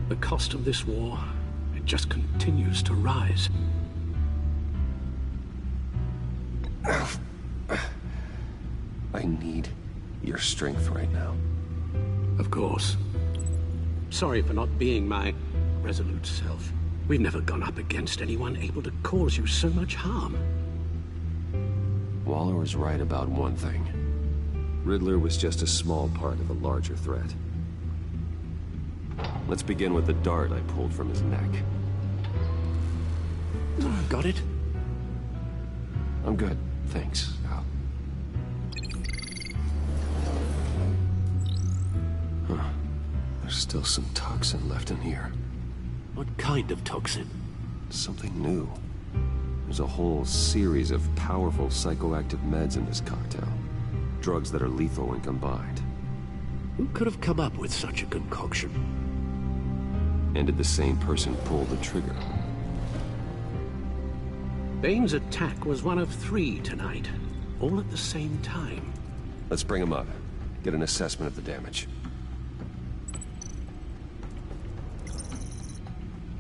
The cost of this war, it just continues to rise. I need your strength right now. Of course. Sorry for not being my resolute self. We've never gone up against anyone able to cause you so much harm. Waller was right about one thing. Riddler was just a small part of a larger threat. Let's begin with the dart I pulled from his neck. Got it? I'm good, thanks, Al. Huh. There's still some toxin left in here. What kind of toxin? Something new. There's a whole series of powerful psychoactive meds in this cocktail. Drugs that are lethal when combined. Who could have come up with such a concoction? And did the same person pull the trigger? Bane's attack was one of 3 tonight, all at the same time. Let's bring him up. Get an assessment of the damage.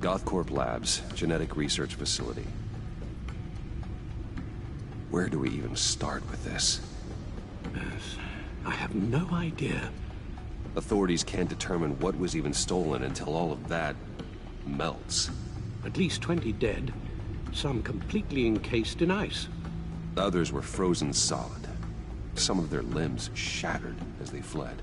Gothcorp Labs, genetic research facility. Where do we even start with this? Yes, I have no idea. Authorities can't determine what was even stolen until all of that melts. At least 20 dead, some completely encased in ice. Others were frozen solid. Some of their limbs shattered as they fled.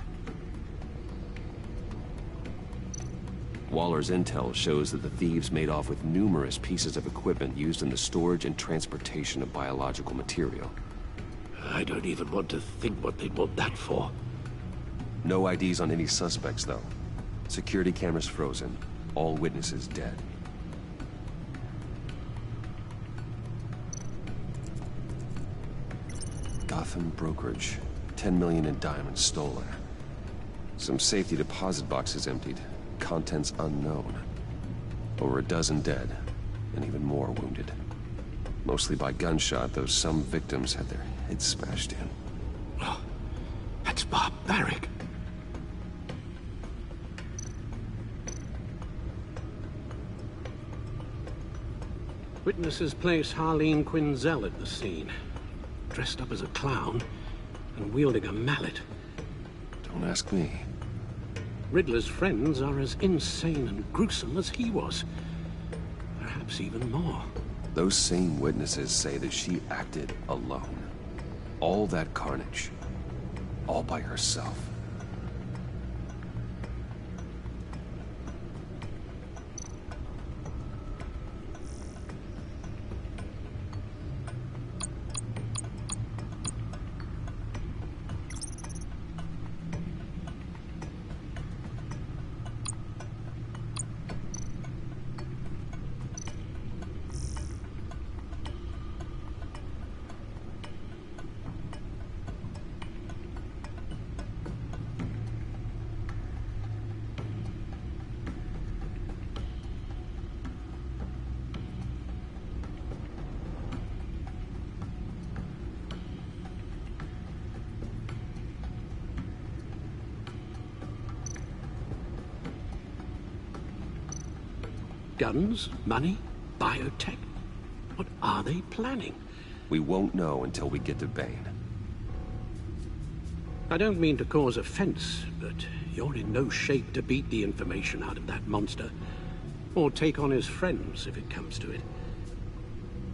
Waller's intel shows that the thieves made off with numerous pieces of equipment used in the storage and transportation of biological material. I don't even want to think what they'd want that for. No IDs on any suspects, though. Security cameras frozen. All witnesses dead. Gotham brokerage. 10 million in diamonds stolen. Some safety deposit boxes emptied. Contents unknown. Over a dozen dead, and even more wounded. Mostly by gunshot, though some victims had their heads smashed in. Oh, that's barbaric. Witnesses place Harleen Quinzel at the scene, dressed up as a clown and wielding a mallet. Don't ask me. Riddler's friends are as insane and gruesome as he was. Perhaps even more. Those same witnesses say that she acted alone. All that carnage. All by herself. Guns? Money? Biotech? What are they planning? We won't know until we get to Bane. I don't mean to cause offense, but you're in no shape to beat the information out of that monster. Or take on his friends, if it comes to it.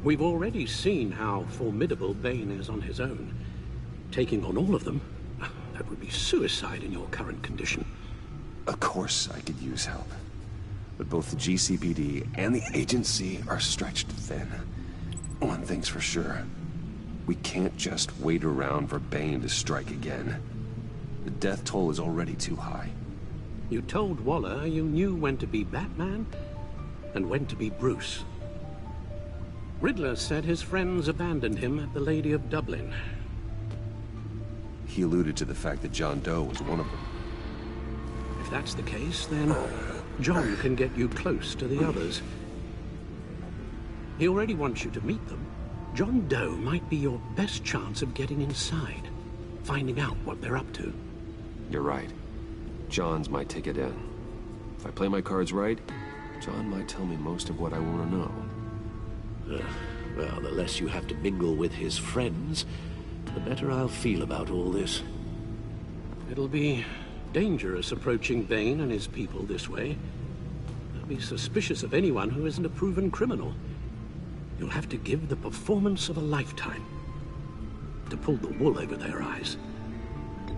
We've already seen how formidable Bane is on his own. Taking on all of them, that would be suicide in your current condition. Of course I could use help. But both the GCPD and the agency are stretched thin. One thing's for sure. We can't just wait around for Bane to strike again. The death toll is already too high. You told Waller you knew when to be Batman and when to be Bruce. Riddler said his friends abandoned him at the Lady of Dublin. He alluded to the fact that John Doe was one of them. If that's the case, then John can get you close to the others. He already wants you to meet them. John Doe might be your best chance of getting inside, finding out what they're up to. You're right. John's my ticket in. If I play my cards right, John might tell me most of what I want to know. Well, the less you have to mingle with his friends, the better I'll feel about all this. It'll be dangerous approaching Vane and his people this way. They'll be suspicious of anyone who isn't a proven criminal. You'll have to give the performance of a lifetime to pull the wool over their eyes.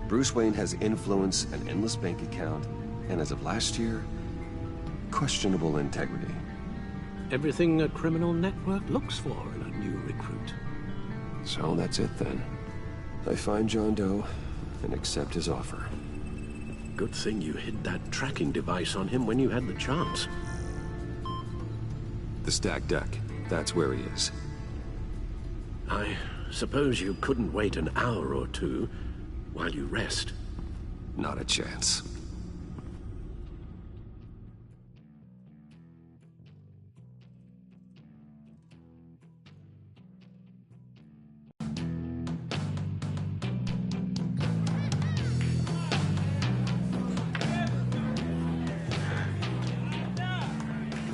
Bruce Wayne has influence, an endless bank account, and as of last year, questionable integrity. Everything a criminal network looks for in a new recruit. So that's it then. I find John Doe and accept his offer. Good thing you hid that tracking device on him when you had the chance. The stacked deck, that's where he is. I suppose you couldn't wait an hour or two while you rest. Not a chance.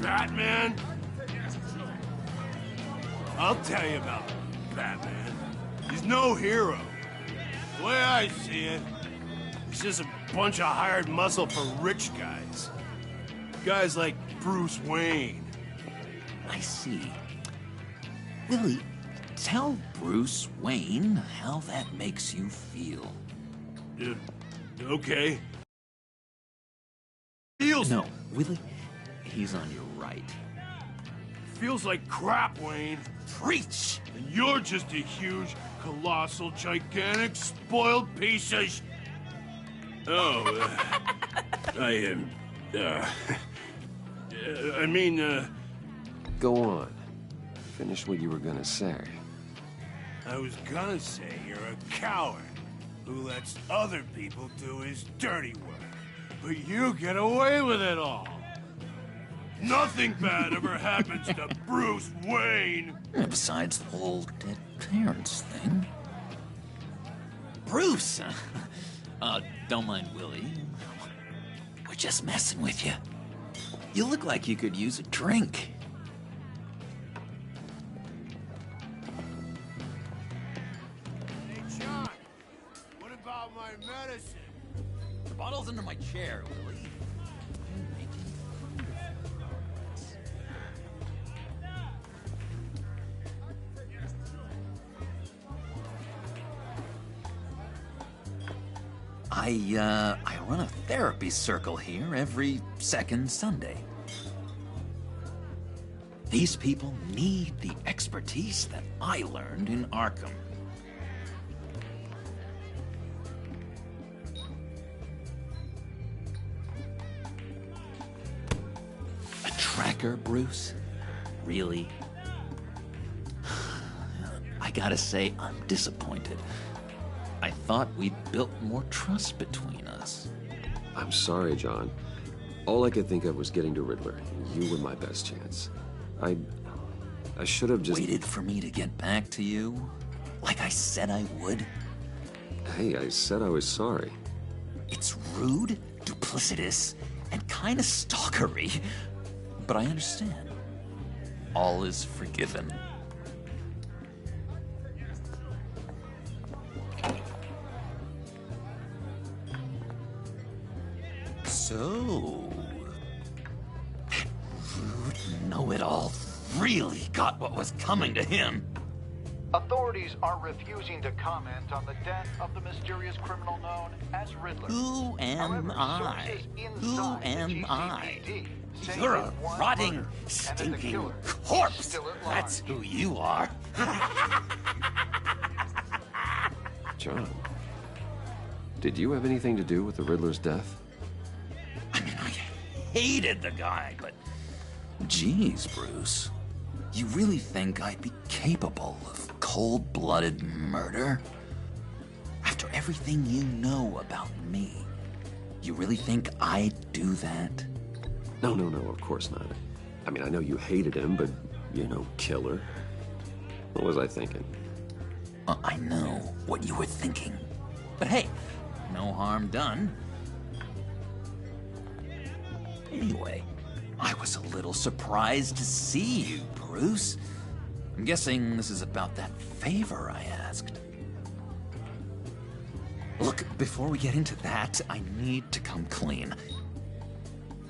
Batman? I'll tell you about Batman. He's no hero. The way I see it, he's just a bunch of hired muscle for rich guys. Guys like Bruce Wayne. I see. Willie, tell Bruce Wayne how that makes you feel. Okay. Feels... No, Willie, he's on your right. Feels like crap, Wayne. Preach! And you're just a huge, colossal, gigantic, spoiled piece of sh... Oh, I am... I mean, Go on. Finish what you were gonna say. I was gonna say you're a coward who lets other people do his dirty work. But you get away with it all. Nothing bad ever happens to Bruce Wayne. Besides the whole dead parents thing. Bruce! Don't mind Willie. We're just messing with you. You look like you could use a drink. Hey, John, what about my medicine? The bottle's under my chair, Willie. I run a therapy circle here every second Sunday. These people need the expertise that I learned in Arkham. A tracker, Bruce? Really? I gotta say, I'm disappointed. I thought we'd built more trust between us. I'm sorry, John. All I could think of was getting to Riddler. You were my best chance. I should have just... Waited for me to get back to you? Like I said I would? Hey, I said I was sorry. It's rude, duplicitous, and kinda stalkery. But I understand. All is forgiven. So... that rude know-it-all really got what was coming to him. Authorities are refusing to comment on the death of the mysterious criminal known as Riddler. Who am However, I? sources Who inside the am I? GCPD say You're that a one rotting, murder and that the stinking killer is corpse. still at large. That's who you are. John, did you have anything to do with the Riddler's death? I mean, I hated the guy, but... Geez, Bruce. You really think I'd be capable of cold-blooded murder? After everything you know about me, you really think I'd do that? No, of course not. I mean, I know you hated him, but you're no killer. What was I thinking? I know what you were thinking. But hey, no harm done. Anyway, I was a little surprised to see you, Bruce. I'm guessing this is about that favor I asked. Look, before we get into that, I need to come clean.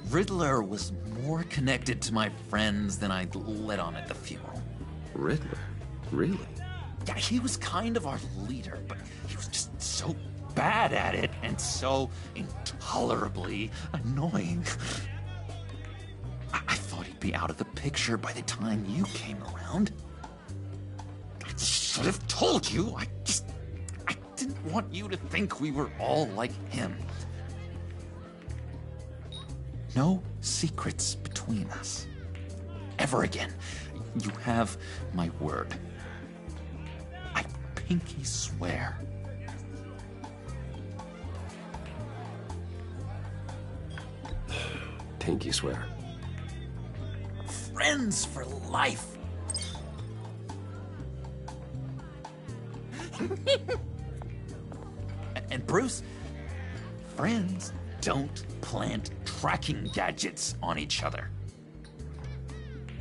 Riddler was more connected to my friends than I'd let on at the funeral. Riddler? Really? Yeah, he was kind of our leader, but he was just so bad at it and so intolerably annoying. I thought he'd be out of the picture by the time you came around. I should have told you. I didn't want you to think we were all like him. No secrets between us. Ever again. You have my word. I pinky swear. Pinky swear. Friends for life. And Bruce, friends don't plant tracking gadgets on each other.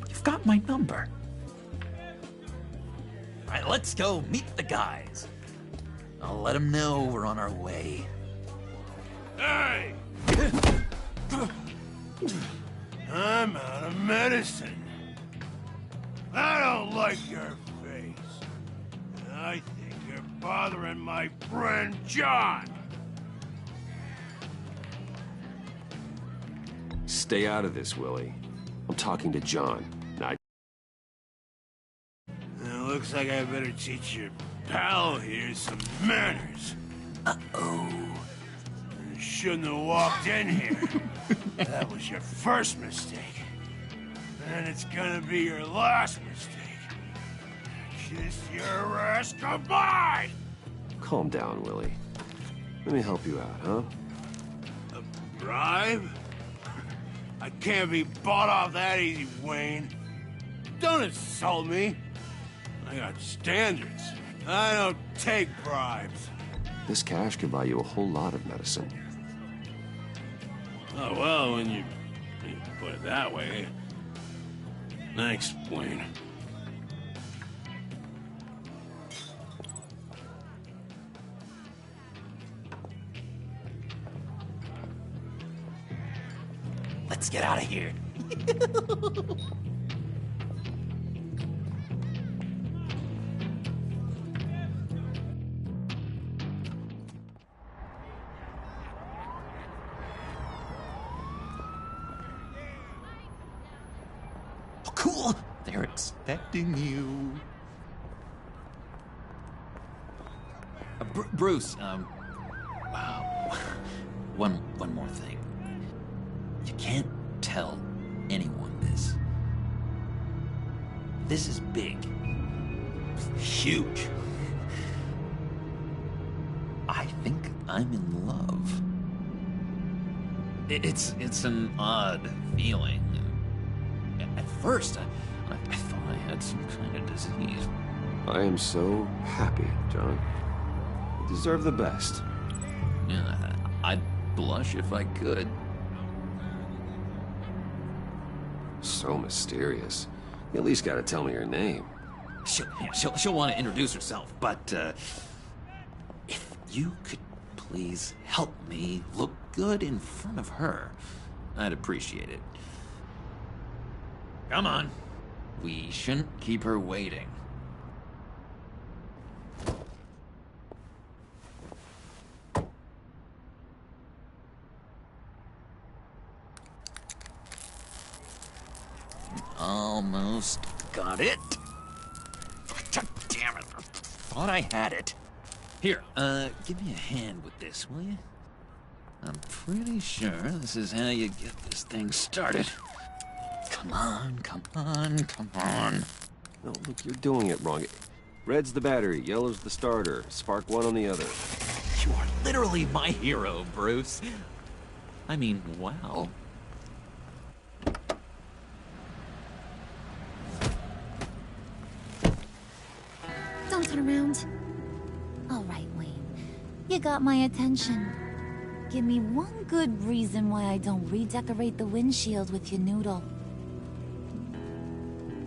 You've got my number. All right, let's go meet the guys. I'll let them know we're on our way. Hey! I'm out of medicine. I don't like your face. I think you're bothering my friend John. Stay out of this, Willie. I'm talking to John. Not... It looks like I better teach your pal here some manners. Uh-oh. You shouldn't have walked in here. That was your first mistake. And it's gonna be your last mistake. Kiss your ass goodbye! Calm down, Willie. Let me help you out, huh? A bribe? I can't be bought off that easy, Wayne. Don't insult me. I got standards. I don't take bribes. This cash could buy you a whole lot of medicine. Oh, well, when you put it that way. Thanks, Wayne. Let's get out of here. Oh, cool. They're expecting you. Bruce, wow. One more thing. You can't tell anyone this. This is big. Huge. I think I'm in love. It's an odd feeling. At first, I thought I had some kind of disease. I am so happy, John. You deserve the best. Yeah, I'd blush if I could. So mysterious. You at least gotta tell me your name. She'll want to introduce herself, but if you could please help me look good in front of her, I'd appreciate it. Come on. We shouldn't keep her waiting. Almost got it. God damn it. I thought I had it. Here, give me a hand with this, will you? I'm pretty sure this is how you get this thing started. Come on, come on, come on. No, look, you're doing it wrong. Red's the battery, yellow's the starter. Spark one on the other. You are literally my hero, Bruce. I mean, wow. Don't turn around. All right, Wayne. You got my attention. Give me one good reason why I don't redecorate the windshield with your noodle.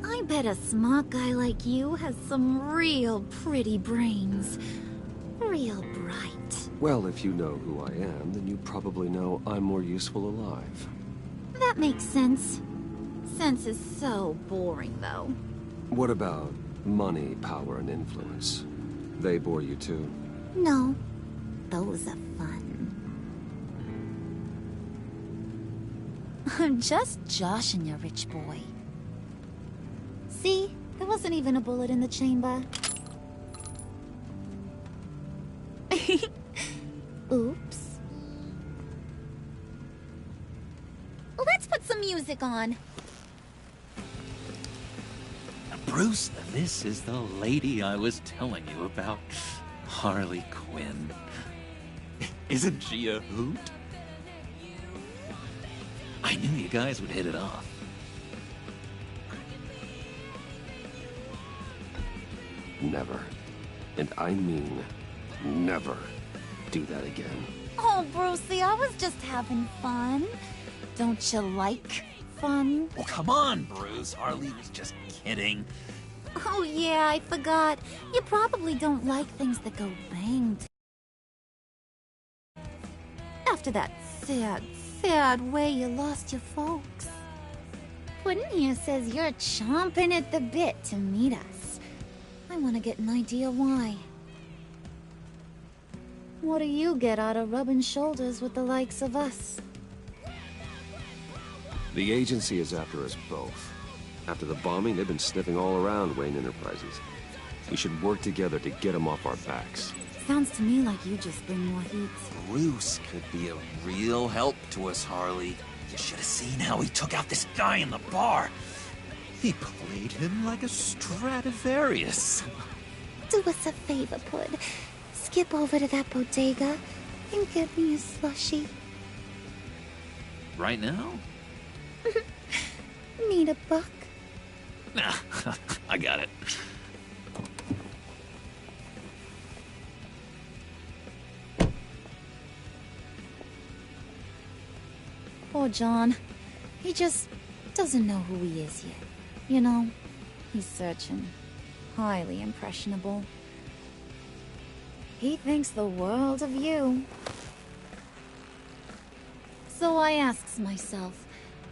I bet a smart guy like you has some real pretty brains. Real bright. Well, if you know who I am, then you probably know I'm more useful alive. That makes sense. Sense is so boring, though. What about money, power, and influence? They bore you too? No. Those are fun. I'm just joshing you, rich boy. See? There wasn't even a bullet in the chamber. Oops. Let's put some music on. Bruce, this is the lady I was telling you about. Harley Quinn. Isn't she a hoot? I knew you guys would hit it off. Never. And I mean never do that again. Oh, Brucey, I was just having fun. Don't you like fun? Oh, come on, Bruce. Harley was just kidding. Oh, yeah, I forgot. You probably don't like things that go bang. After that sad, sad way you lost your folks. Puddin' here says you're chomping at the bit to meet us. I want to get an idea why. What do you get out of rubbing shoulders with the likes of us? The agency is after us both. After the bombing, they've been sniffing all around Wayne Enterprises. We should work together to get them off our backs. Sounds to me like you just bring more heat. Bruce could be a real help to us, Harley. You should have seen how he took out this guy in the bar. He played him like a Stradivarius. Do us a favor, Pud. Skip over to that bodega and get me a slushie. Right now? Need a buck? Nah, I got it. Poor John. He just doesn't know who he is yet. You know, he's searching. Highly impressionable. He thinks the world of you. So I asks myself,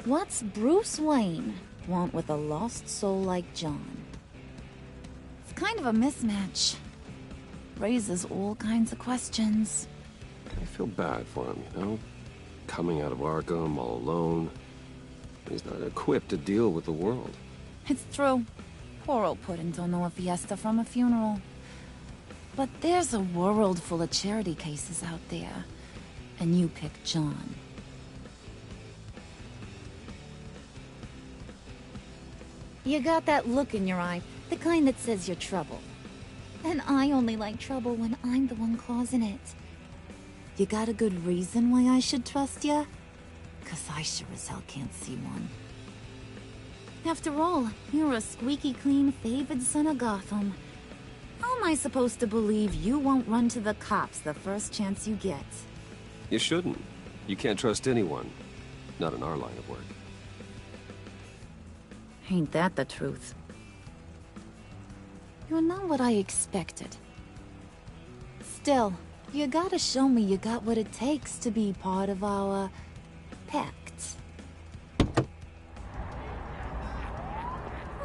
what's Bruce Wayne want with a lost soul like John? It's kind of a mismatch. Raises all kinds of questions. I feel bad for him, you know? Coming out of Arkham all alone. He's not equipped to deal with the world. It's true. Poor old Puddin' don't know a fiesta from a funeral. But there's a world full of charity cases out there. And you pick John. You got that look in your eye, the kind that says you're trouble. And I only like trouble when I'm the one causing it. You got a good reason why I should trust you? 'Cause I sure as hell can't see one. After all, you're a squeaky clean favored son of Gotham. How am I supposed to believe you won't run to the cops the first chance you get? You shouldn't. You can't trust anyone. Not in our line of work. Ain't that the truth? You're not what I expected. Still, you gotta show me you got what it takes to be part of our pact.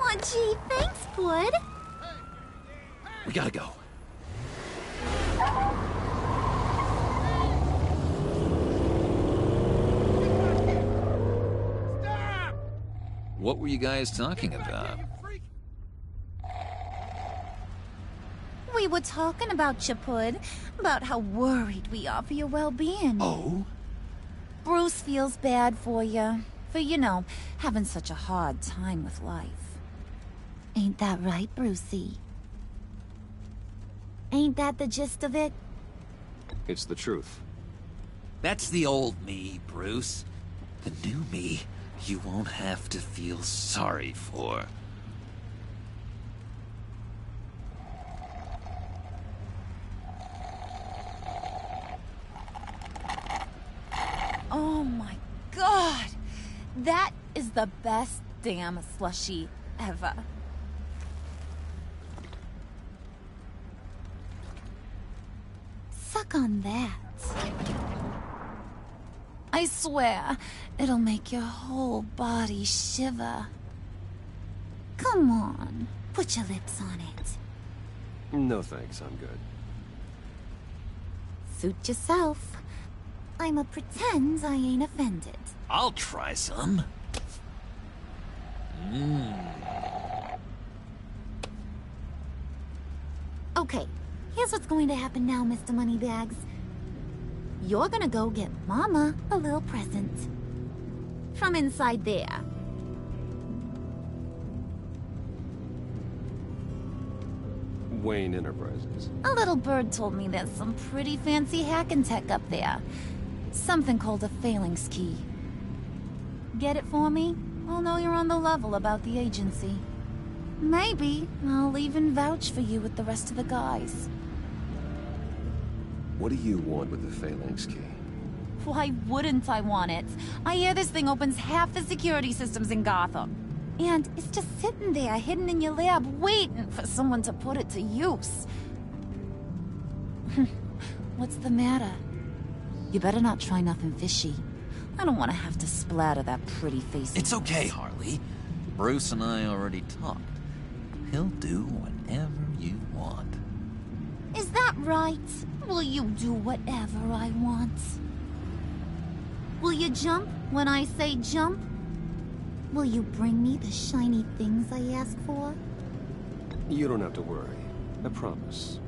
Aw, gee, thanks, Bud. We gotta go. What were you guys talking about? We were talking about you, Pud. About how worried we are for your well-being. Oh? Bruce feels bad for you. For, you know, having such a hard time with life. Ain't that right, Brucey? Ain't that the gist of it? It's the truth. That's the old me, Bruce. The new me, you won't have to feel sorry for. is the best damn slushie ever. Suck on that. I swear, it'll make your whole body shiver. Come on, put your lips on it. No thanks, I'm good. Suit yourself. I'ma pretend I ain't offended. I'll try some. Okay, here's what's going to happen now, Mr. Moneybags. You're gonna go get Mama a little present. From inside there. Wayne Enterprises. A little bird told me there's some pretty fancy hacking tech up there. Something called a phalanx key. Get it for me? I'll know you're on the level about the agency. Maybe I'll even vouch for you with the rest of the guys. What do you want with the phalanx key? Why wouldn't I want it? I hear this thing opens half the security systems in Gotham. And it's just sitting there, hidden in your lab, waiting for someone to put it to use. What's the matter? You better not try nothing fishy. I don't want to have to splatter that pretty face. It's okay, Harley. Bruce and I already talked. He'll do whatever you want. Is that right? Will you do whatever I want? Will you jump when I say jump? Will you bring me the shiny things I ask for? You don't have to worry. I promise.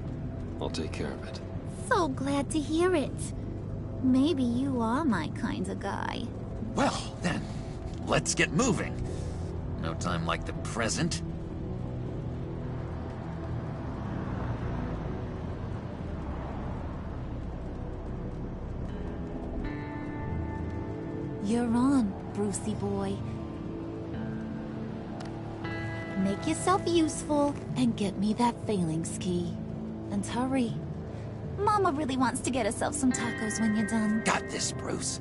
I'll take care of it. So glad to hear it. Maybe you are my kind of guy. Well, then, let's get moving. No time like the present. You're on, Brucey boy. Make yourself useful and get me that phalanx key. And hurry. Mama really wants to get herself some tacos when you're done. Got this, Bruce.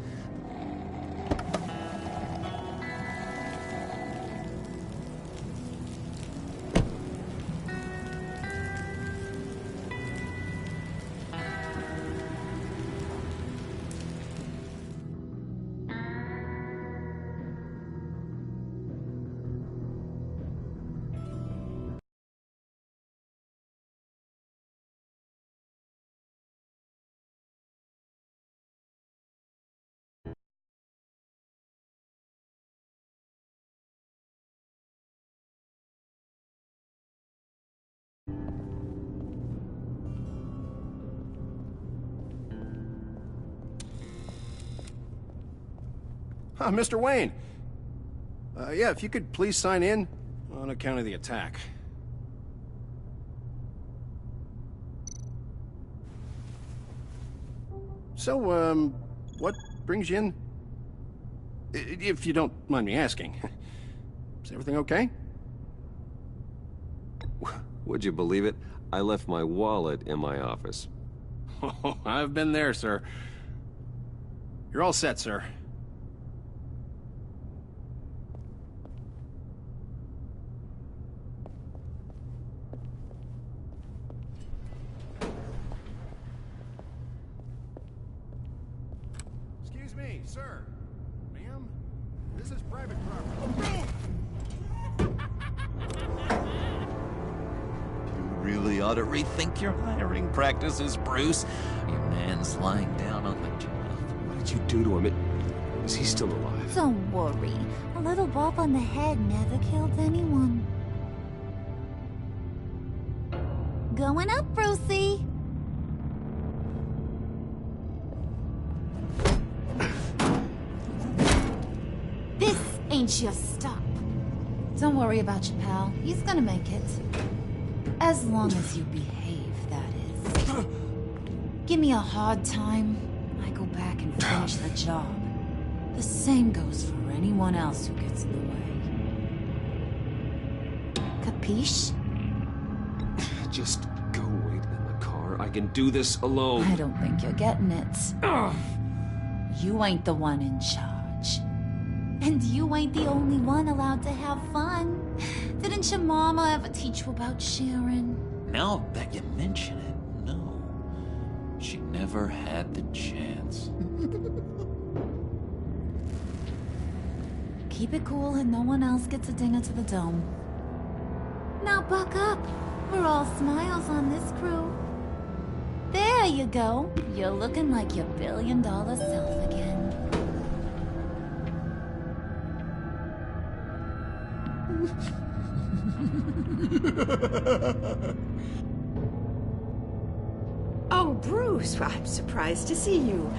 Mr. Wayne. Yeah, if you could please sign in on account of the attack. So, what brings you in? If you don't mind me asking. Is everything okay? Would you believe it? I left my wallet in my office. Oh, I've been there, sir. You're all set, sir. Excuse me, sir. Ma'am? This is private property. You really ought to rethink your hiring practices, Bruce. Your man's lying down on the job. What did you do to him? Is he still alive? Don't worry. A little bump on the head never killed anyone. Going up, Brucey. This ain't your stop. Don't worry about your pal. He's gonna make it. As long as you behave, that is. Give me a hard time, I go back and finish the job. The same goes for anyone else who gets in the way. Capiche? Just go wait in the car. I can do this alone. I don't think you're getting it. You ain't the one in charge. And you ain't the only one allowed to have fun. Didn't your mama ever teach you about sharing? Now that you mention it, no. She never had the chance. Keep it cool and no one else gets a dinger to the dome. Now buck up. We're all smiles on this crew. There you go. You're looking like your billion-dollar self again. Oh, Bruce, I'm surprised to see you.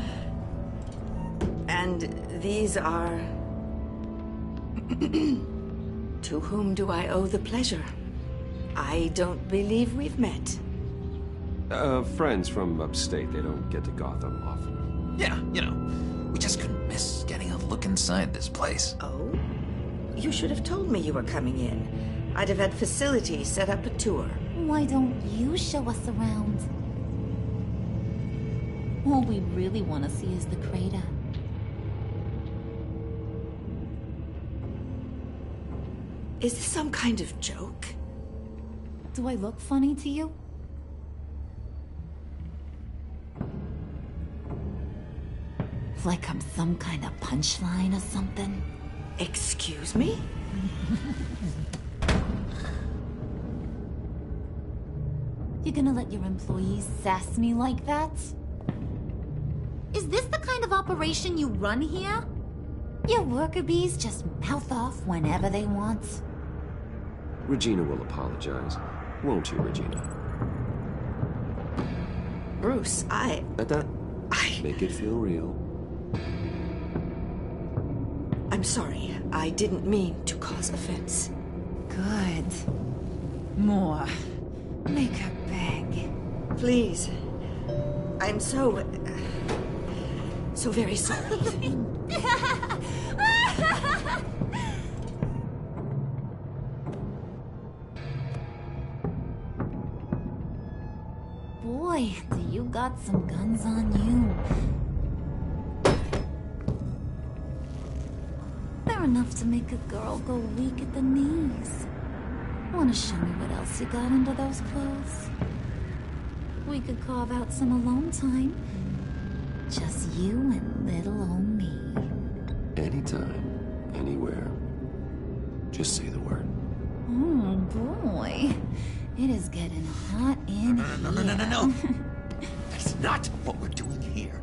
And these are... To whom do I owe the pleasure? I don't believe we've met. Friends from upstate. They don't get to Gotham often. Yeah, you know, we just couldn't miss getting a look inside this place. Oh? You should have told me you were coming in. I'd have had facilities set up a tour. Why don't you show us around? All we really want to see is the crater. Is this some kind of joke? Do I look funny to you? Like I'm some kind of punchline or something? Excuse me? You gonna let your employees sass me like that? Is this the kind of operation you run here? Your worker bees just mouth off whenever they want. Regina will apologize. Won't you, Regina? Bruce, Make it feel real. I'm sorry. I didn't mean to cause offense. Good. More. Make her beg. Please. I'm so very sorry. Boy, do you got some guns on you. They're enough to make a girl go weak at the knees. Wanna show me what else you got under those clothes? We could carve out some alone time. Just you and little old me. Anytime, anywhere. Just say the word. Oh boy. It is getting hot in here. No. That's not what we're doing here.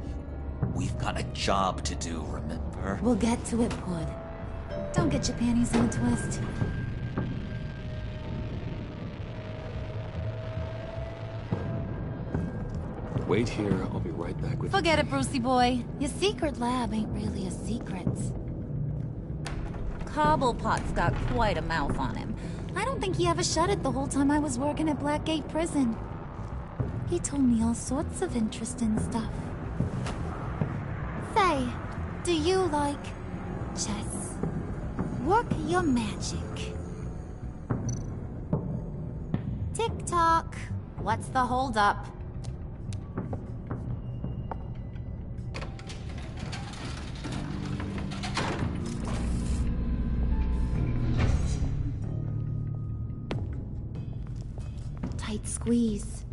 We've got a job to do, remember? We'll get to it, Pud. Don't get your panties in a twist. Wait here, I'll be right back with you. Forget it, Brucey boy. Your secret lab ain't really a secret. Cobblepot's got quite a mouth on him. I don't think he ever shut it the whole time I was working at Blackgate Prison. He told me all sorts of interesting stuff. Say, do you like chess? Work your magic. Tick-tock. What's the holdup? Tight squeeze.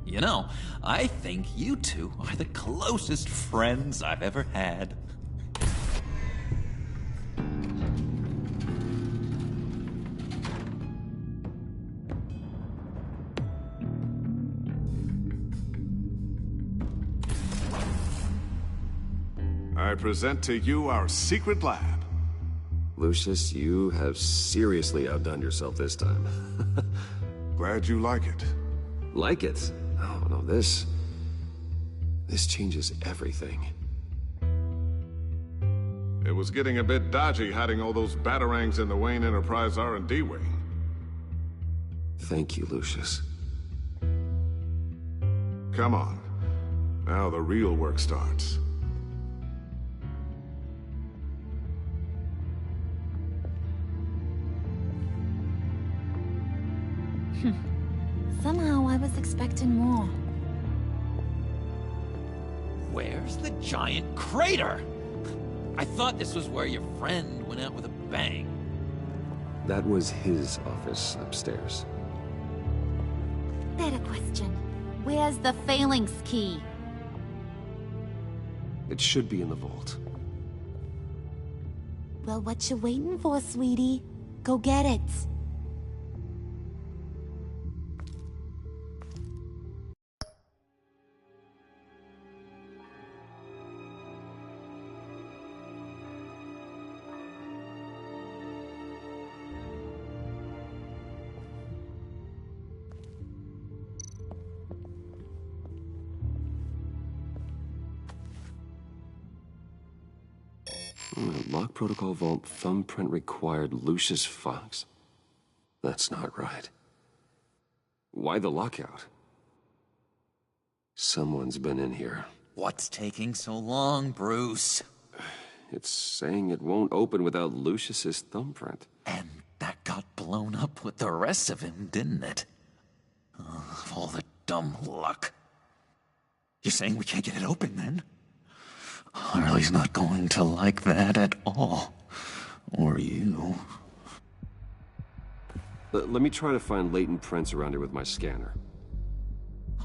You know, I think you two are the closest friends I've ever had. I present to you our secret lab. Lucius, you have seriously outdone yourself this time. Glad you like it. Like it? Oh, no, this changes everything. It was getting a bit dodgy hiding all those batarangs in the Wayne Enterprise R&D wing. Thank you, Lucius. Come on. Now the real work starts. Somehow I was expecting more. Where's the giant crater? I thought this was where your friend went out with a bang. That was his office upstairs. Better question. Where's the phalanx key? It should be in the vault. Well, what you waiting for, sweetie? Go get it. Lock protocol vault thumbprint required Lucius Fox? That's not right. Why the lockout? Someone's been in here. What's taking so long, Bruce? It's saying it won't open without Lucius's thumbprint. And that got blown up with the rest of him, didn't it? All the dumb luck. You're saying we can't get it open, then? Harley's not going to like that at all. Or you. Let me try to find latent prints around here with my scanner.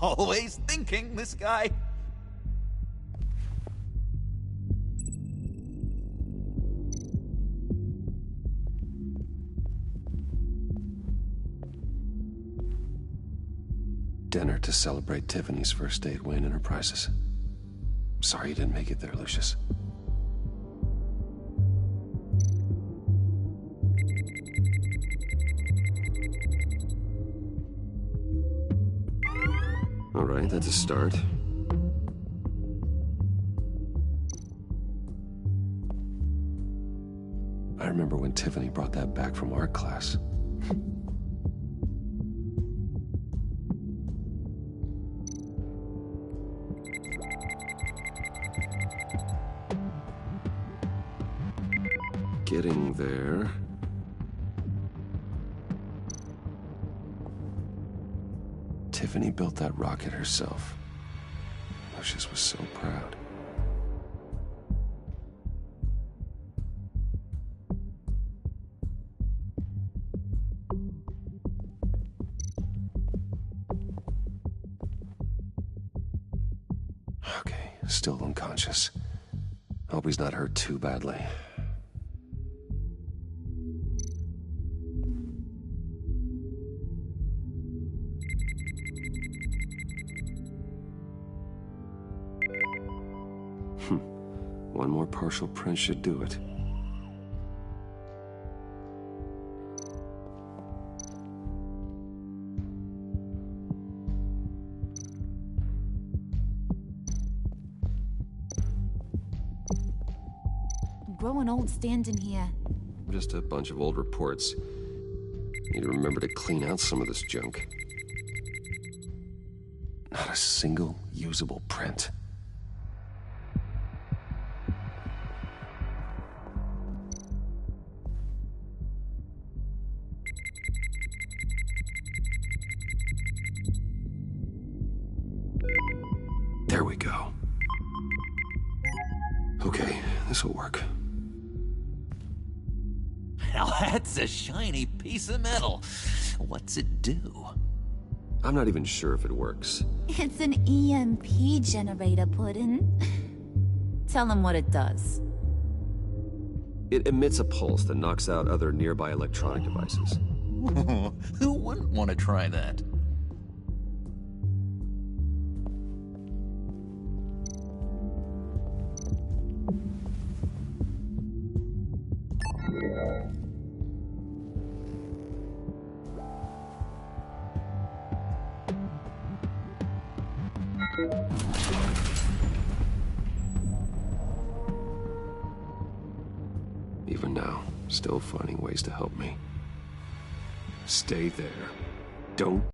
Always thinking, this guy. Dinner to celebrate Tiffany's first day at Wayne Enterprises. Sorry you didn't make it there, Lucius. All right, that's a start. I remember when Tiffany brought that back from art class. Getting there. Tiffany built that rocket herself. Lucius was so proud. Okay, still unconscious. Hope he's not hurt too badly. One more partial print should do it. I'm growing old standing here. Just a bunch of old reports. Need to remember to clean out some of this junk. Not a single usable print. There we go. Okay, this'll work. Now that's a shiny piece of metal. What's it do? I'm not even sure if it works. It's an EMP generator, Puddin'. Tell him what it does. It emits a pulse that knocks out other nearby electronic devices. Who wouldn't want to try that? Even now, still finding ways to help me. Stay there. Don't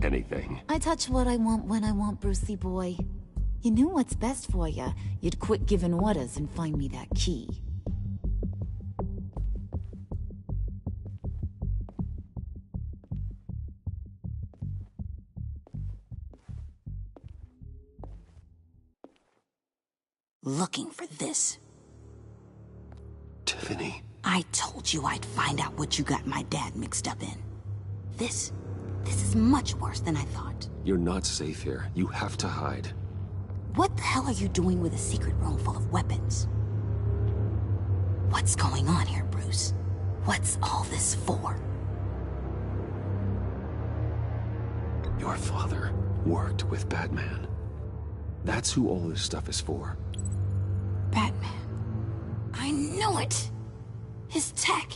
anything. I touch what I want when I want, Brucey boy. You knew what's best for you. You'd quit giving orders and find me that key. Looking for this. Tiffany. I told you I'd find out what you got my dad mixed up in. This is much worse than I thought. You're not safe here. You have to hide. What the hell are you doing with a secret room full of weapons? What's going on here, Bruce? What's all this for? Your father worked with Batman. That's who all this stuff is for. Batman. I knew it! His tech.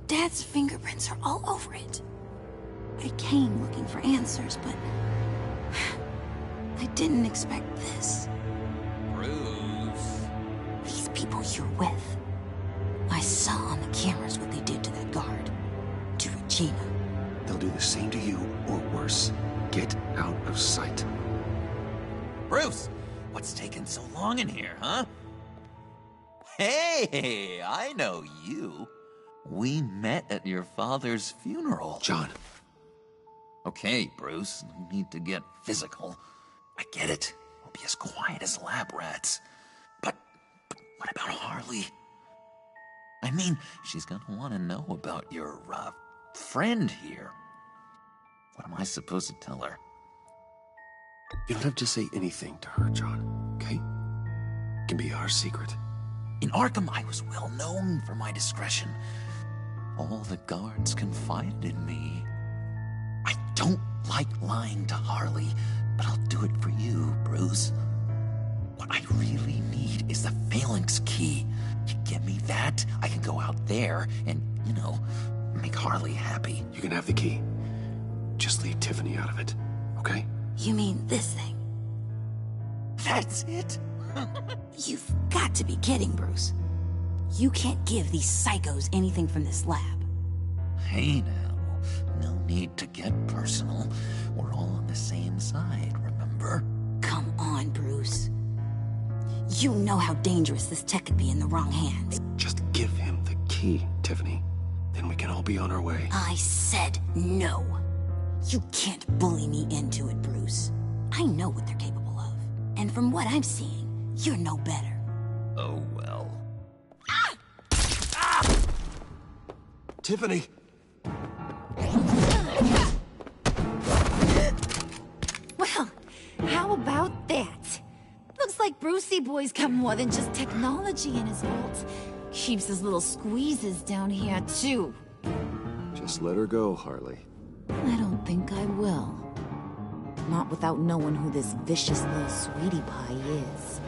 Dad's fingerprints are all over it. I came looking for answers, but I didn't expect this. Bruce. These people you're with. I saw on the cameras what they did to that guard. To Regina. They'll do the same to you, or worse. Get out of sight. Bruce, what's taking so long in here, huh? Hey, I know you. We met at your father's funeral. John. Okay, Bruce, no need to get physical. I get it. We'll be as quiet as lab rats. But what about Harley? I mean, she's gonna want to know about your, friend here. What am I supposed to tell her? You don't have to say anything to her, John, okay? It can be our secret. In Arkham, I was well known for my discretion. All the guards confided in me. I don't like lying to Harley, but I'll do it for you, Bruce. What I really need is the Phalanx key. You give me that, I can go out there and, make Harley happy. You can have the key. Just leave Tiffany out of it, okay? You mean this thing? That's it? You've got to be kidding, Bruce. You can't give these psychos anything from this lab. Hey now, no need to get personal. We're all on the same side, remember? Come on, Bruce. You know how dangerous this tech could be in the wrong hands. Just give him the key, Tiffany. Then we can all be on our way. I said no. You can't bully me into it, Bruce. I know what they're capable of. And from what I'm seeing, you're no better. Oh, well. Tiffany! Well, how about that? Looks like Brucey boy's got more than just technology in his vault. Keeps his little squeezes down here, too. Just let her go, Harley. I don't think I will. Not without knowing who this vicious little sweetie pie is.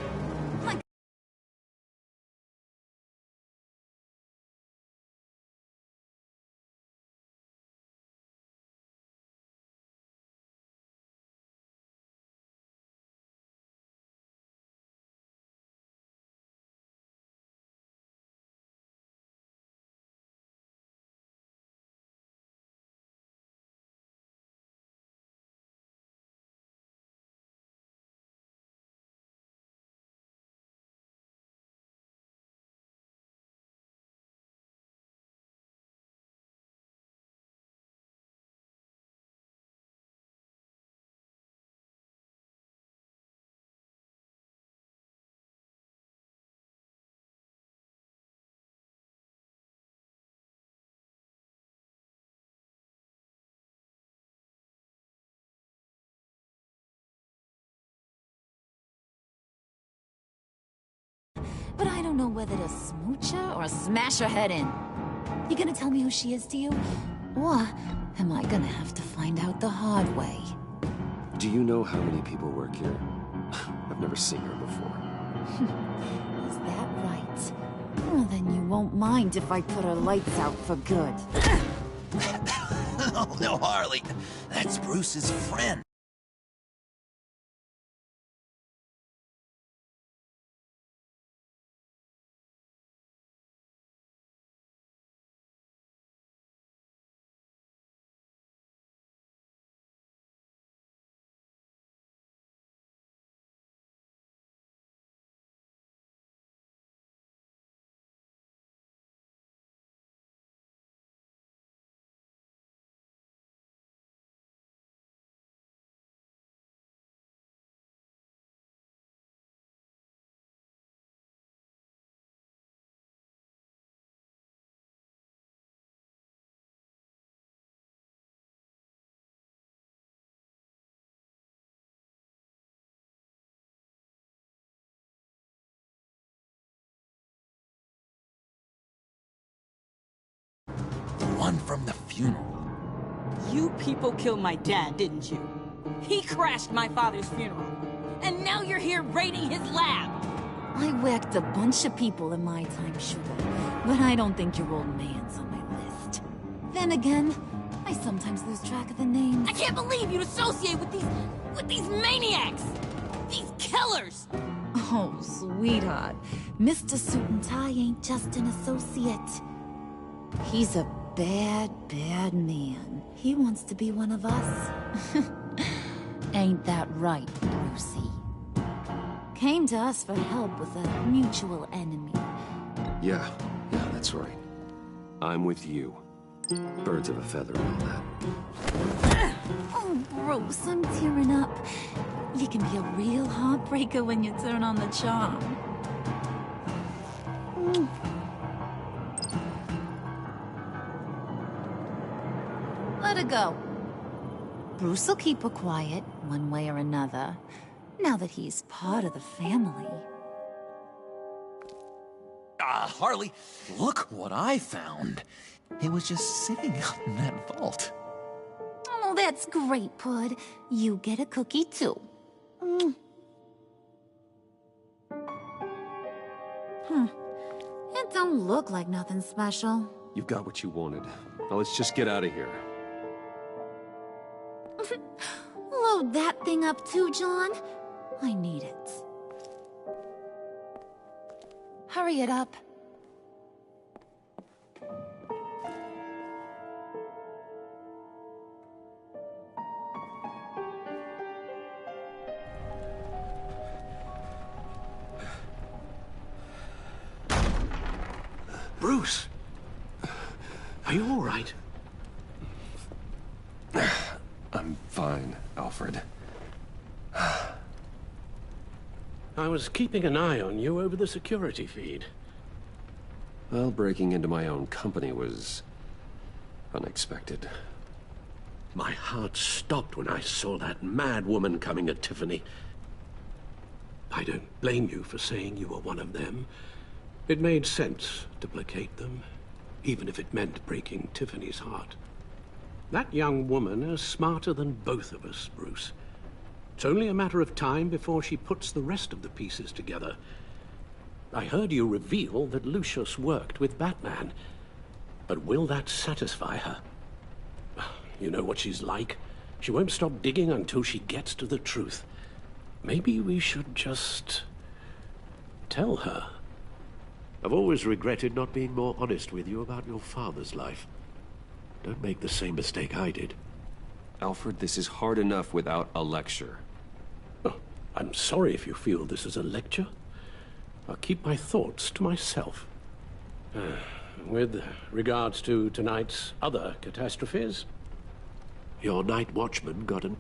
But I don't know whether to smooch her or smash her head in. You gonna tell me who she is to you? Or am I gonna have to find out the hard way? Do you know how many people work here? I've never seen her before. Is that right? Well, then you won't mind if I put her lights out for good. Oh, no, Harley. That's Bruce's friend. run from the funeral. You people killed my dad, didn't you? He crashed my father's funeral. And now you're here raiding his lab! I whacked a bunch of people in my time, sugar. But I don't think your old man's on my list. Then again, I sometimes lose track of the names. I can't believe you'd associate with these maniacs! These killers! Oh, sweetheart. Mr. Suit and Tie ain't just an associate. He's a bad, bad man. He wants to be one of us. Ain't that right, Brucey? Came to us for help with a mutual enemy. Yeah, that's right. I'm with you. Birds of a feather and all that. Oh, Bruce, I'm tearing up. You can be a real heartbreaker when you turn on the charm. Let her go. Bruce will keep her quiet, one way or another, now that he's part of the family. Harley, look what I found. It was just sitting up in that vault. Oh, that's great, Pud. You get a cookie, too. It don't look like nothing special. You've got what you wanted. Now let's just get out of here. Load that thing up too, John. I need it. Hurry it up. Bruce! Are you all right? I'm fine, Alfred. I was keeping an eye on you over the security feed. Well, breaking into my own company was unexpected. My heart stopped when I saw that mad woman coming at Tiffany. I don't blame you for saying you were one of them. It made sense to placate them, even if it meant breaking Tiffany's heart. That young woman is smarter than both of us, Bruce. It's only a matter of time before she puts the rest of the pieces together. I heard you reveal that Lucius worked with Batman. But will that satisfy her? You know what she's like. She won't stop digging until she gets to the truth. Maybe we should just tell her. I've always regretted not being more honest with you about your father's life. Don't make the same mistake I did. Alfred, this is hard enough without a lecture. Oh, I'm sorry if you feel this is a lecture. I'll keep my thoughts to myself. With regards to tonight's other catastrophes, your night watchman got an...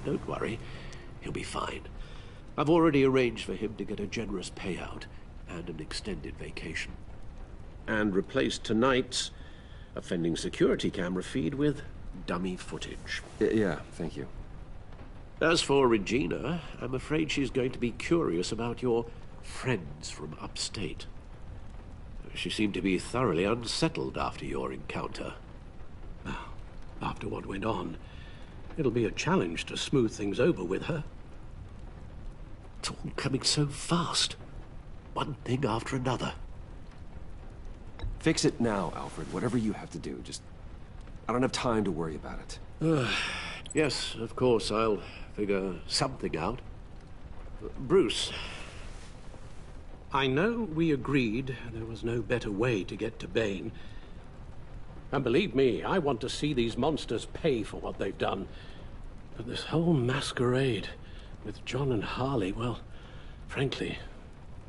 Don't worry. He'll be fine. I've already arranged for him to get a generous payout and an extended vacation. And replaced tonight's offending security camera feed with dummy footage. Yeah, thank you. As for Regina, I'm afraid she's going to be curious about your friends from upstate. She seemed to be thoroughly unsettled after your encounter. Now, after what went on, it'll be a challenge to smooth things over with her. It's all coming so fast. One thing after another. Fix it now, Alfred. Whatever you have to do. Just... I don't have time to worry about it. Yes, of course, I'll figure something out. Bruce, I know we agreed there was no better way to get to Bane. And believe me, I want to see these monsters pay for what they've done. But this whole masquerade with John and Harley, well, frankly,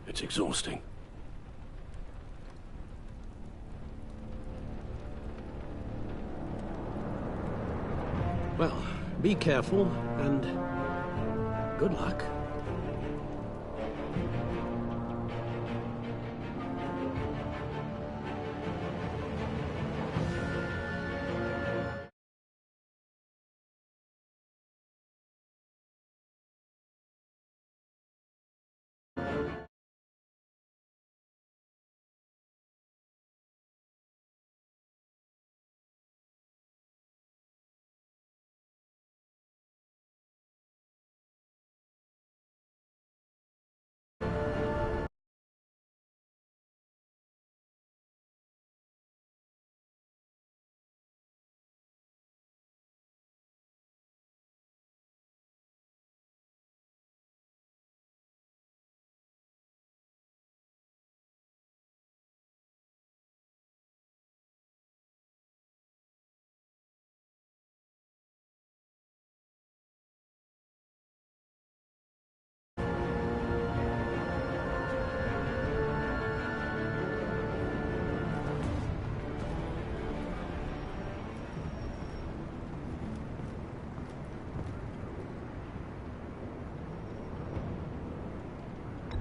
it's exhausting. Well, be careful, and good luck.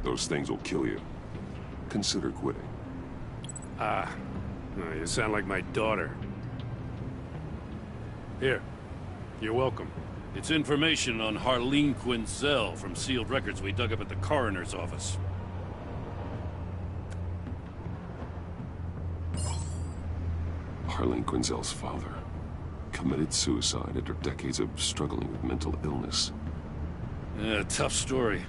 Those things will kill you. Consider quitting. You sound like my daughter. Here, you're welcome. It's information on Harleen Quinzel from sealed records we dug up at the coroner's office. Harleen Quinzel's father committed suicide after decades of struggling with mental illness. Yeah, tough story.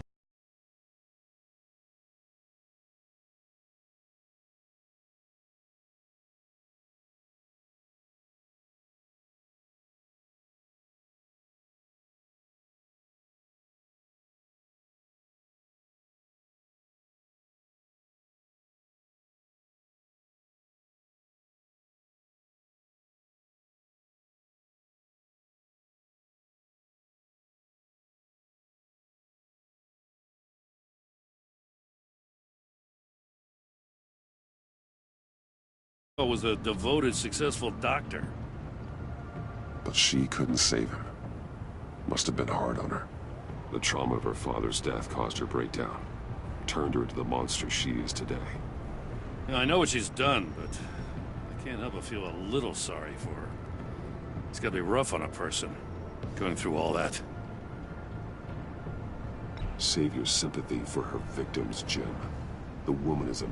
Was a devoted, successful doctor. But she couldn't save him. Must have been hard on her. The trauma of her father's death caused her breakdown. Turned her into the monster she is today. Yeah, I know what she's done, but I can't help but feel a little sorry for her. It's gotta be rough on a person, going through all that. Save your sympathy for her victims, Jim. The woman is a...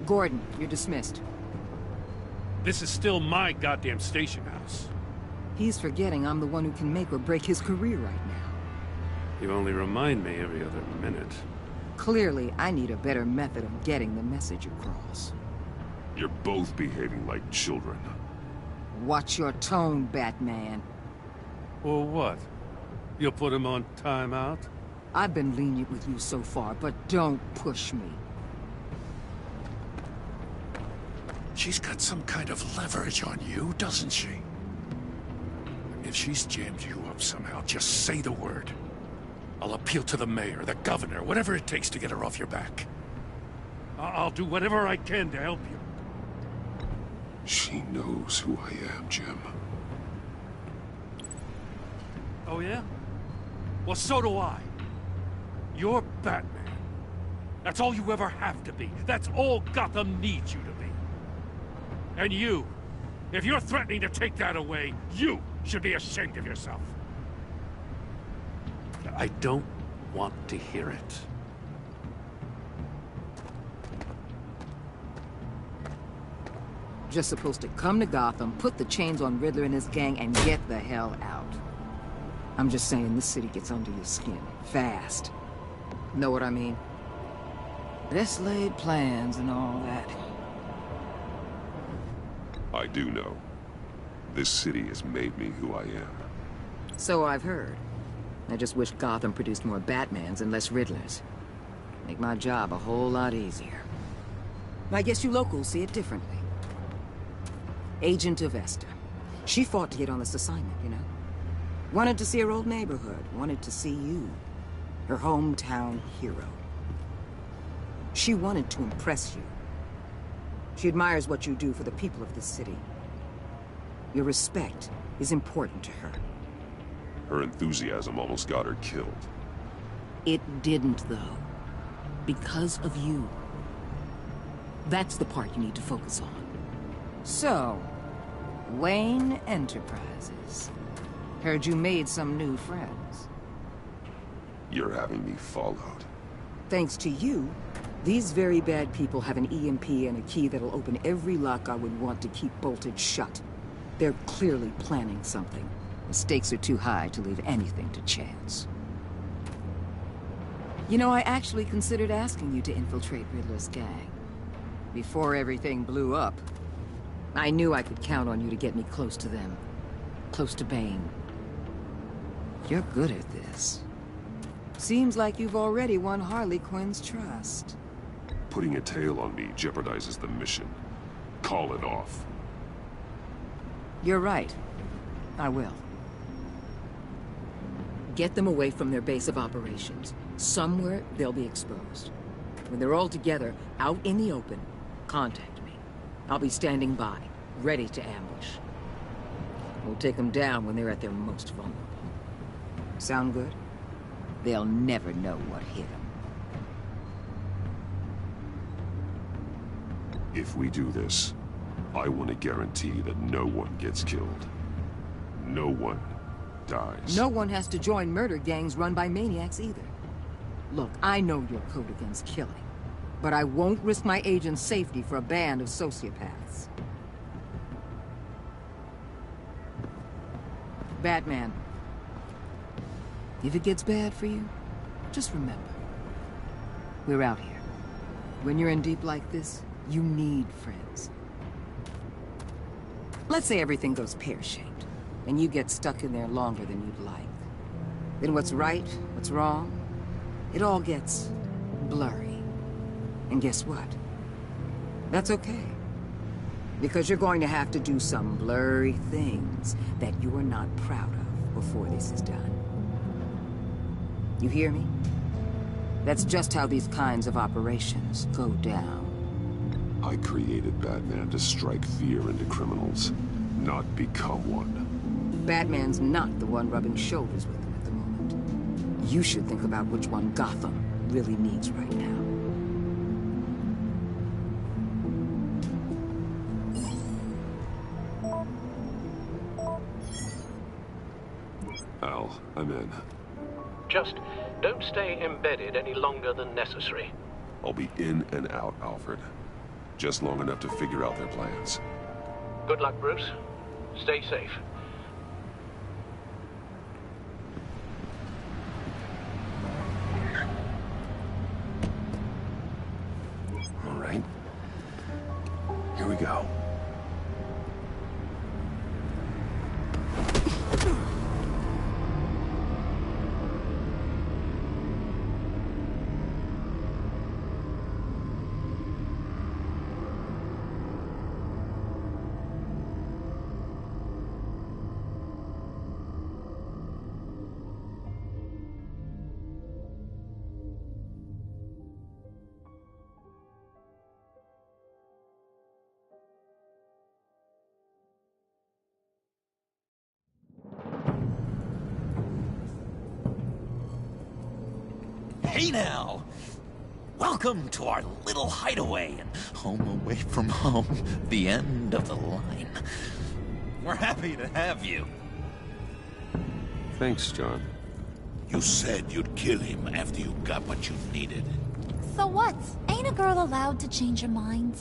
Gordon, you're dismissed. This is still my goddamn station house. He's forgetting I'm the one who can make or break his career right now. You only remind me every other minute. Clearly, I need a better method of getting the message across. You're both behaving like children. Watch your tone, Batman. Well, what? You'll put him on timeout? I've been lenient with you so far, but don't push me. She's got some kind of leverage on you, doesn't she? If she's jammed you up somehow, just say the word. I'll appeal to the mayor, the governor, whatever it takes to get her off your back. I'll do whatever I can to help you. She knows who I am, Jim. Oh, yeah? Well, so do I. You're Batman. That's all you ever have to be. That's all Gotham needs you to be. And you, if you're threatening to take that away, you should be ashamed of yourself. I don't want to hear it. Just supposed to come to Gotham, put the chains on Riddler and his gang, and get the hell out. I'm just saying, this city gets under your skin. Fast. Know what I mean? Best laid plans and all that. I do know. This city has made me who I am. So I've heard. I just wish Gotham produced more Batmans and less Riddlers. Make my job a whole lot easier. I guess you locals see it differently. Agent of Esther. She fought to get on this assignment, you know? Wanted to see her old neighborhood. Wanted to see you. Her hometown hero. She wanted to impress you. She admires what you do for the people of this city. Your respect is important to her. Her enthusiasm almost got her killed. It didn't, though. Because of you. That's the part you need to focus on. So, Wayne Enterprises. Heard you made some new friends. You're having me followed. Thanks to you, these very bad people have an EMP and a key that'll open every lock I would want to keep bolted shut. They're clearly planning something. The stakes are too high to leave anything to chance. You know, I actually considered asking you to infiltrate Riddler's gang. Before everything blew up. I knew I could count on you to get me close to them. Close to Bane. You're good at this. Seems like you've already won Harley Quinn's trust. Putting a tail on me jeopardizes the mission. Call it off. You're right. I will. Get them away from their base of operations. Somewhere they'll be exposed. When they're all together, out in the open, contact me. I'll be standing by, ready to ambush. We'll take them down when they're at their most vulnerable. Sound good? They'll never know what hit them. If we do this, I want to guarantee that no one gets killed. No one dies. No one has to join murder gangs run by maniacs either. Look, I know your code against killing, but I won't risk my agent's safety for a band of sociopaths. Batman. If it gets bad for you, just remember. We're out here. When you're in deep like this, you need friends. Let's say everything goes pear-shaped, and you get stuck in there longer than you'd like. Then what's right, what's wrong, it all gets blurry. And guess what? That's okay. Because you're going to have to do some blurry things that you are not proud of before this is done. You hear me? That's just how these kinds of operations go down. I created Batman to strike fear into criminals, not become one. Batman's not the one rubbing shoulders with them at the moment. You should think about which one Gotham really needs right now. Al, I'm in. Just don't stay embedded any longer than necessary. I'll be in and out, Alfred. Just long enough to figure out their plans. Good luck, Bruce. Stay safe. All right. Here we go. Hey now! Welcome to our little hideaway and home away from home, the end of the line. We're happy to have you. Thanks, John. You said you'd kill him after you got what you needed. So what? Ain't a girl allowed to change her mind?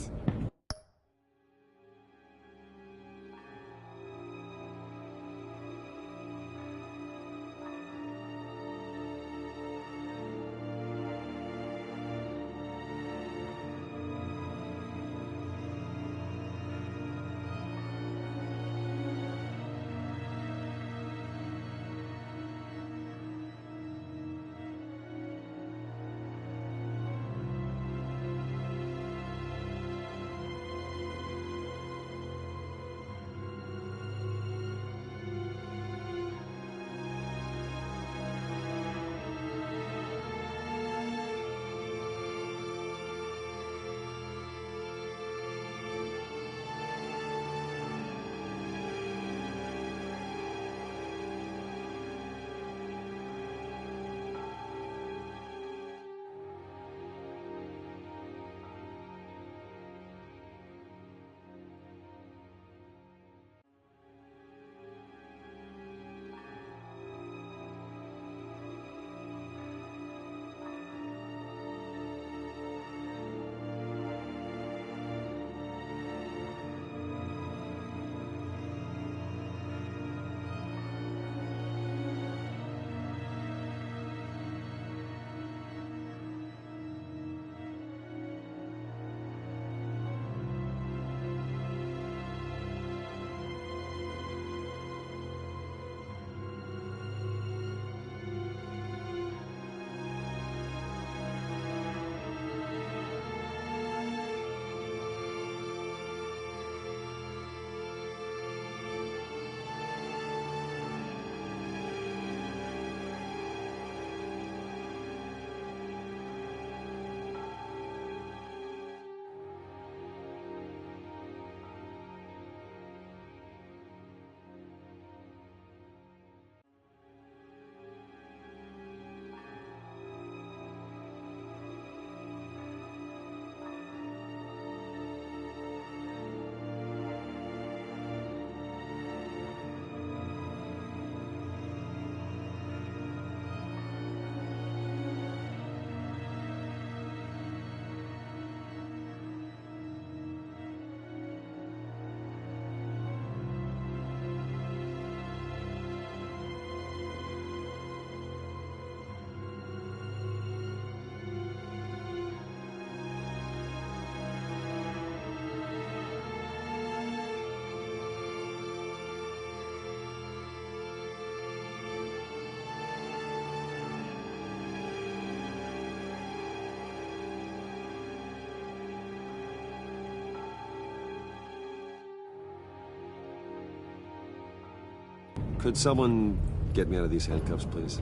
Could someone get me out of these handcuffs, please?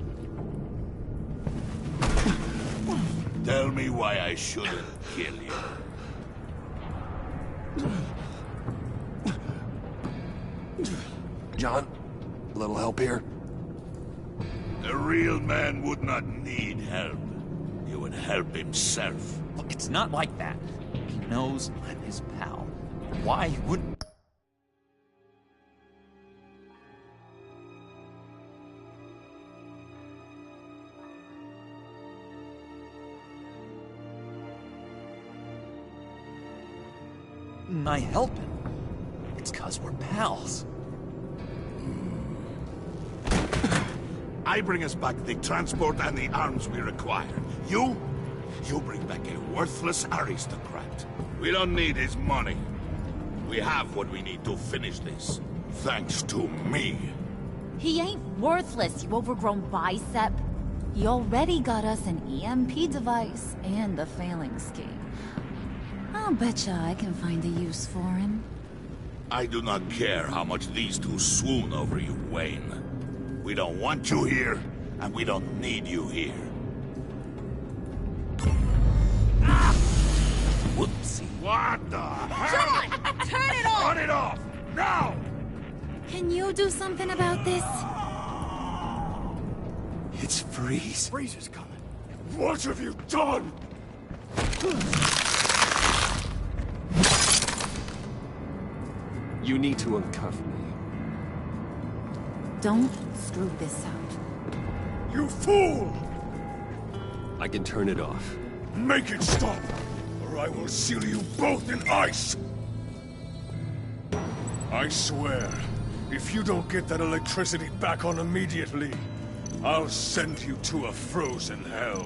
Tell me why I shouldn't kill you. John, a little help here? A real man would not need help. He would help himself. Look, it's not like that. He knows I'm his pal. Why wouldn't... I help him? It's 'cause we're pals. I bring us back the transport and the arms we require. You bring back a worthless aristocrat. We don't need his money. We have what we need to finish this. Thanks to me. He ain't worthless, you overgrown bicep. He already got us an EMP device and the failing scheme. I'll betcha I can find a use for him. I do not care how much these two swoon over you, Wayne. We don't want you here, and we don't need you here. Whoopsie. What the hell? John! Turn it off! Turn it off! Now! Can you do something about this? It's Freeze. Freeze is coming. What have you done? You need to uncuff me. Don't screw this up. You fool! I can turn it off. Make it stop, or I will seal you both in ice! I swear, if you don't get that electricity back on immediately, I'll send you to a frozen hell.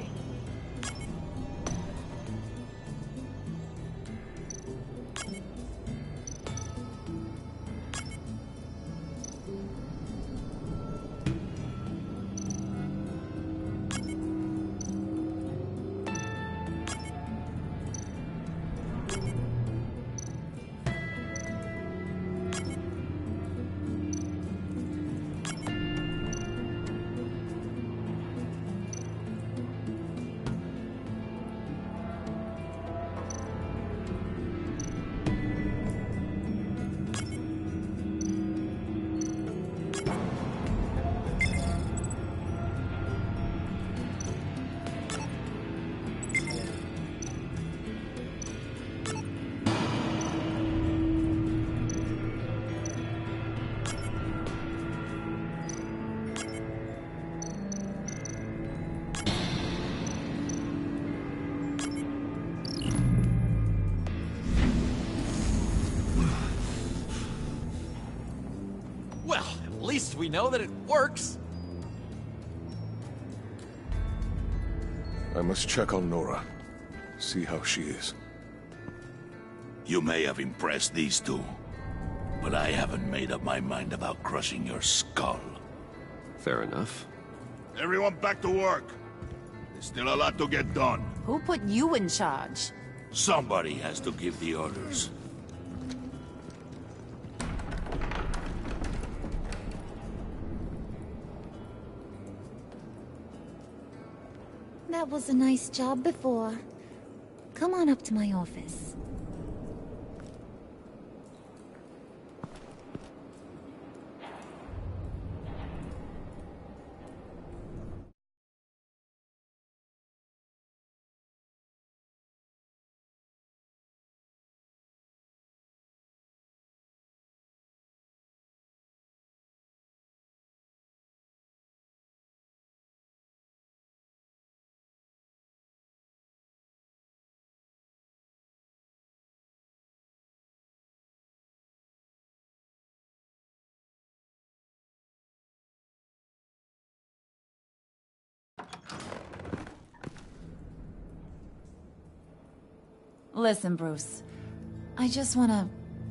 At least we know that it works. I must check on Nora. See how she is. You may have impressed these two, but I haven't made up my mind about crushing your skull. Fair enough. Everyone back to work. There's still a lot to get done. Who put you in charge? Somebody has to give the orders. That was a nice job before. Come on up to my office. Listen, Bruce. I just want to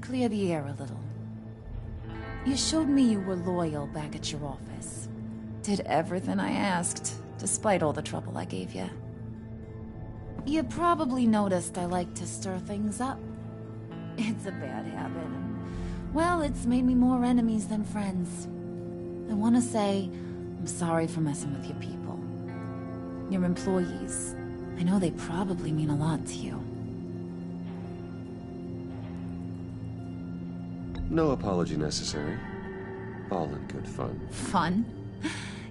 clear the air a little. You showed me you were loyal back at your office. Did everything I asked, despite all the trouble I gave you. You probably noticed I like to stir things up. It's a bad habit, and, well, it's made me more enemies than friends. I want to say I'm sorry for messing with your people. Your employees. I know they probably mean a lot to you. No apology necessary. All in good fun. Fun?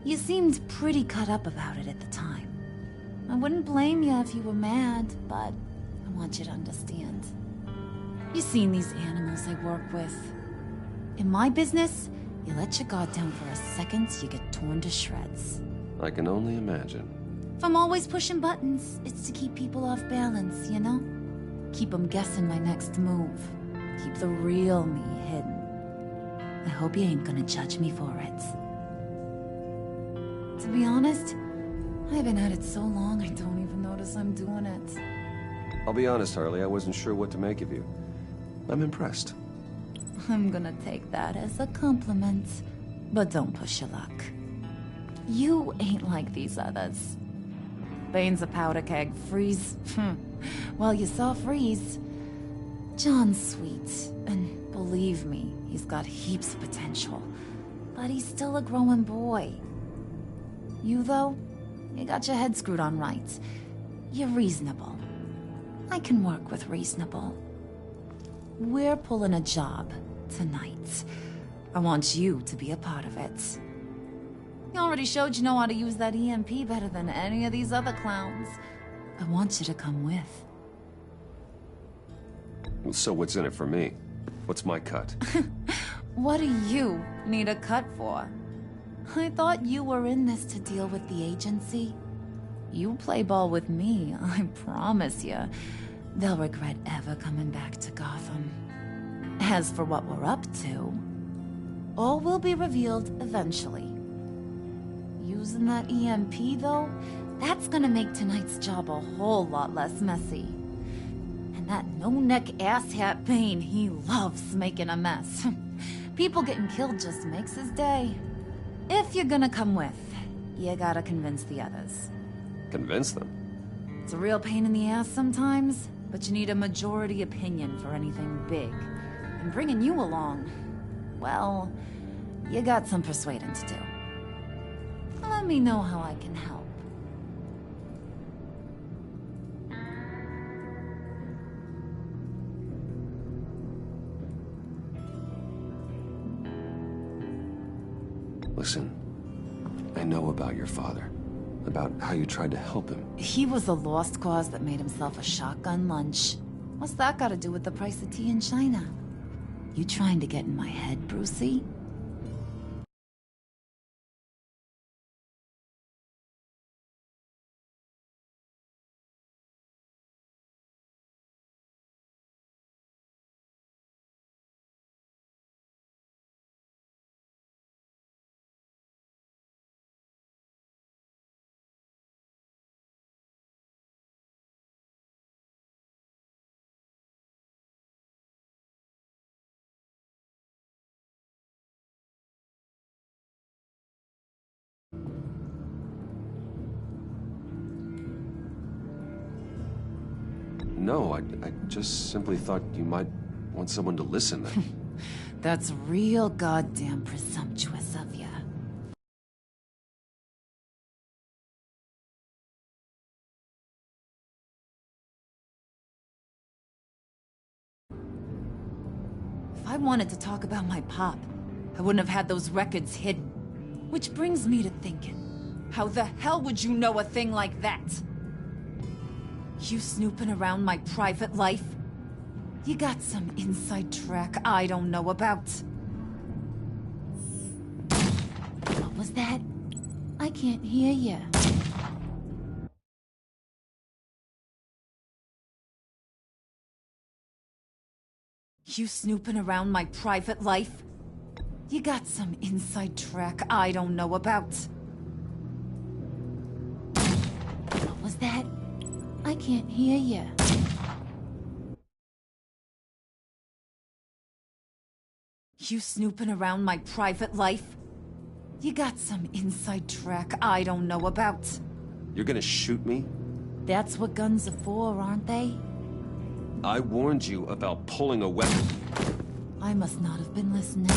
You seemed pretty cut up about it at the time. I wouldn't blame you if you were mad, but I want you to understand. You've seen these animals I work with. In my business, you let your guard down for a second, you get torn to shreds. I can only imagine. If I'm always pushing buttons, it's to keep people off balance, you know? Keep them guessing my next move. Keep the real me hidden. I hope you ain't gonna judge me for it. To be honest, I've been at it so long I don't even notice I'm doing it. I'll be honest, Harley, I wasn't sure what to make of you. I'm impressed. I'm gonna take that as a compliment. But don't push your luck. You ain't like these others. Bane's a powder keg. Freeze. Well, you saw Freeze. John's sweet, and believe me, he's got heaps of potential. But he's still a growing boy. You, though, you got your head screwed on right. You're reasonable. I can work with reasonable. We're pulling a job tonight. I want you to be a part of it. You already showed you know how to use that EMP better than any of these other clowns. I want you to come with. So what's in it for me? What's my cut? What do you need a cut for? I thought you were in this to deal with the agency. You play ball with me, I promise you. They'll regret ever coming back to Gotham. As for what we're up to, all will be revealed eventually. Using that EMP, though, that's gonna make tonight's job a whole lot less messy. And that no-neck asshat Bane, he loves making a mess. People getting killed just makes his day. If you're gonna come with, you gotta convince the others. Convince them? It's a real pain in the ass sometimes, but you need a majority opinion for anything big. And bringing you along, well, you got some persuading to do. Let me know how I can help. Listen, I know about your father. About how you tried to help him. He was a lost cause that made himself a shotgun lunch. What's that got to do with the price of tea in China? You trying to get in my head, Brucey? No, I just simply thought you might want someone to listen. That's real goddamn presumptuous of ya. If I wanted to talk about my pop, I wouldn't have had those records hidden. Which brings me to thinking, how the hell would you know a thing like that? You snooping around my private life? You got some inside track I don't know about. What was that? I can't hear you. You snooping around my private life? You got some inside track I don't know about. What was that? I can't hear you. You snooping around my private life? You got some inside track I don't know about. You're gonna shoot me? That's what guns are for, aren't they? I warned you about pulling a weapon. I must not have been listening.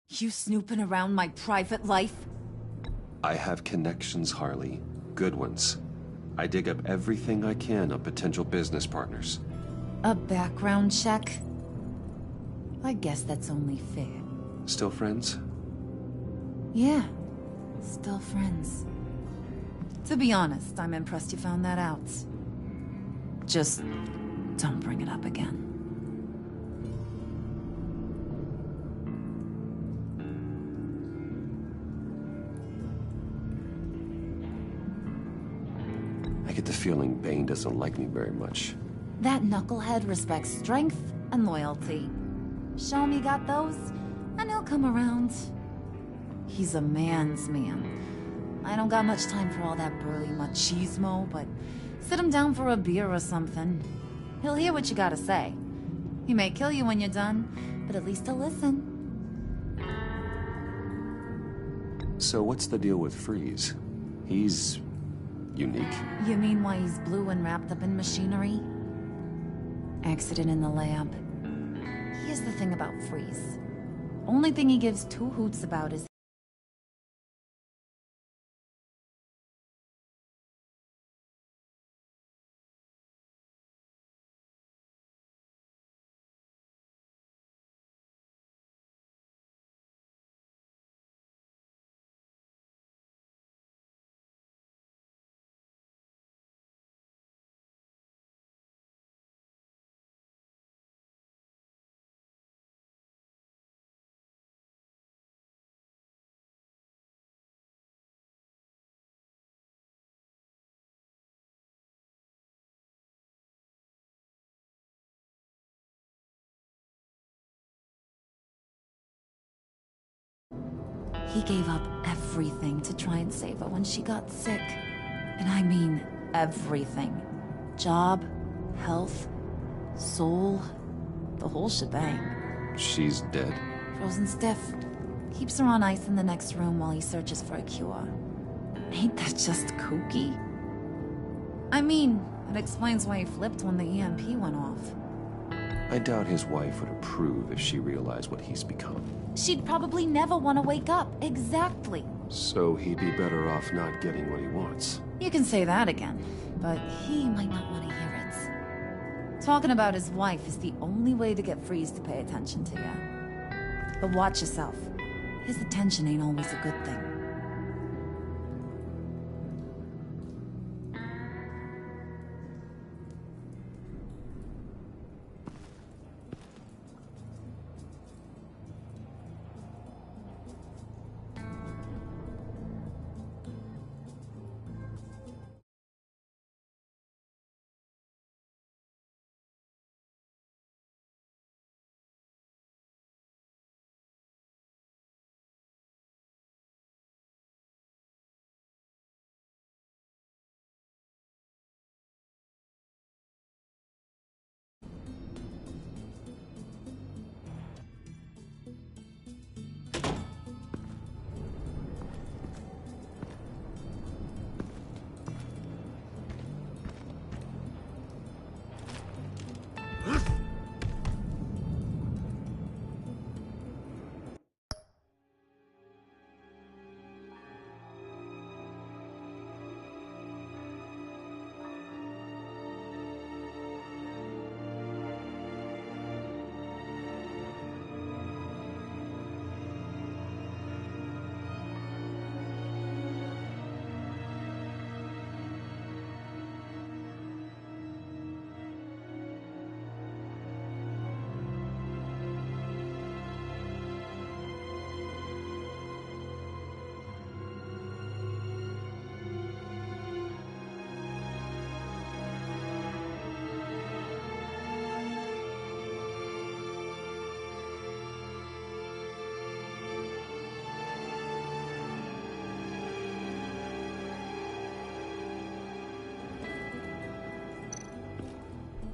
You snooping around my private life? I have connections, Harley. Good ones. I dig up everything I can on potential business partners. A background check? I guess that's only fair. Still friends? Yeah, still friends. To be honest, I'm impressed you found that out. Just don't bring it up again. I get the feeling Bane doesn't like me very much. That knucklehead respects strength and loyalty. Show him you got those, and he'll come around. He's a man's man. I don't got much time for all that burly machismo, but sit him down for a beer or something. He'll hear what you gotta say. He may kill you when you're done, but at least he'll listen. So what's the deal with Freeze? He's unique? You mean why he's blue and wrapped up in machinery? Accident in the lab. Here's the thing about Freeze. Only thing he gives two hoots about is He gave up everything to try and save her when she got sick. And I mean everything. Job, health, soul, the whole shebang. She's dead? Frozen stiff. Keeps her on ice in the next room while he searches for a cure. Ain't that just kooky? I mean, it explains why he flipped when the EMP went off. I doubt his wife would approve if she realized what he's become. She'd probably never want to wake up. Exactly. So he'd be better off not getting what he wants. You can say that again, but he might not want to hear it. Talking about his wife is the only way to get Freeze to pay attention to you. But watch yourself. His attention ain't always a good thing.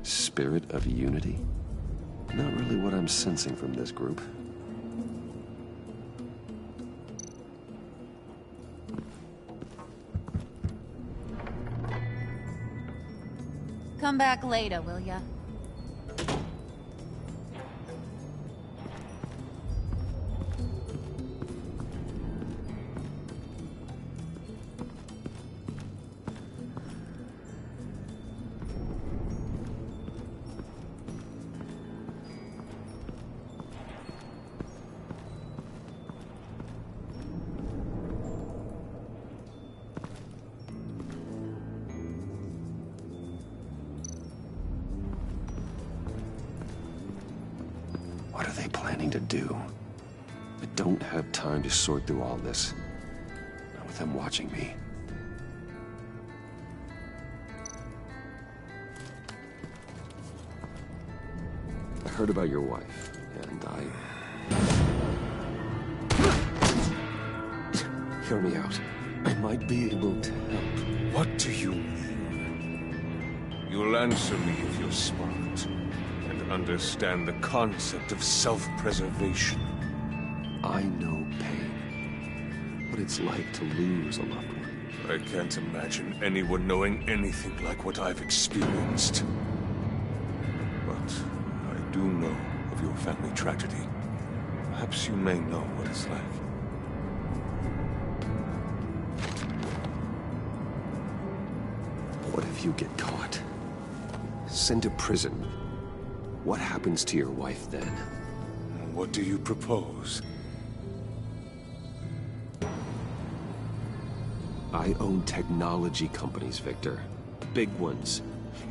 Spirit of unity? Not really what I'm sensing from this group. Come back later, will ya? What are they planning to do? I don't have time to sort through all this. Not with them watching me. I heard about your wife, and Hear me out. I might be able to help. What do you mean? You'll answer me if you're smart and understand the concept of self-preservation. I know pain. What it's like to lose a loved one. I can't imagine anyone knowing anything like what I've experienced. But I do know of your family tragedy. Perhaps you may know what it's like. What if you get caught? Sent to prison? What happens to your wife then? What do you propose? I own technology companies, Victor. Big ones.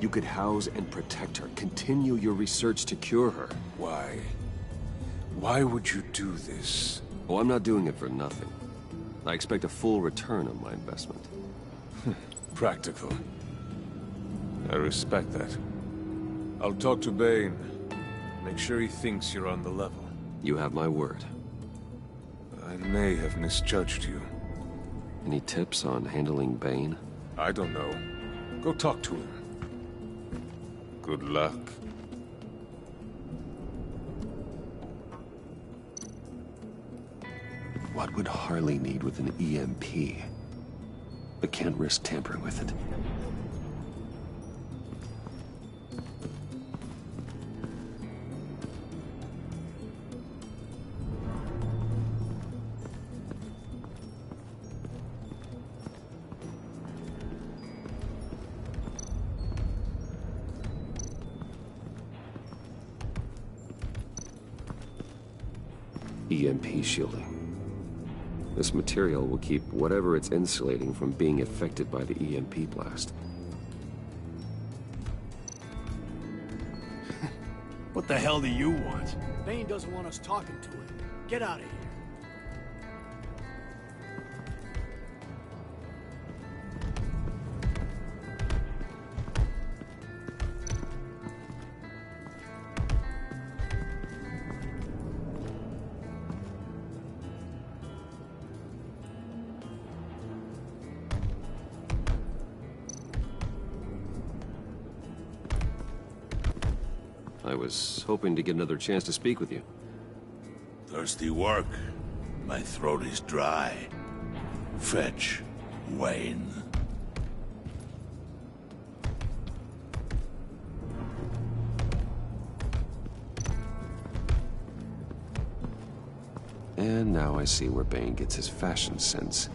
You could house and protect her. Continue your research to cure her. Why? Why would you do this? Oh, I'm not doing it for nothing. I expect a full return on my investment. Practical. I respect that. I'll talk to Bane. Make sure he thinks you're on the level. You have my word. I may have misjudged you. Any tips on handling Bane? I don't know. Go talk to him. Good luck. What would Harley need with an EMP? But can't risk tampering with it. EMP shielding. This material will keep whatever it's insulating from being affected by the EMP blast. What the hell do you want? Bane doesn't want us talking to him. Get out of here. I was hoping to get another chance to speak with you. Thirsty work? My throat is dry. Fetch, Wayne. And now I see where Bane gets his fashion sense.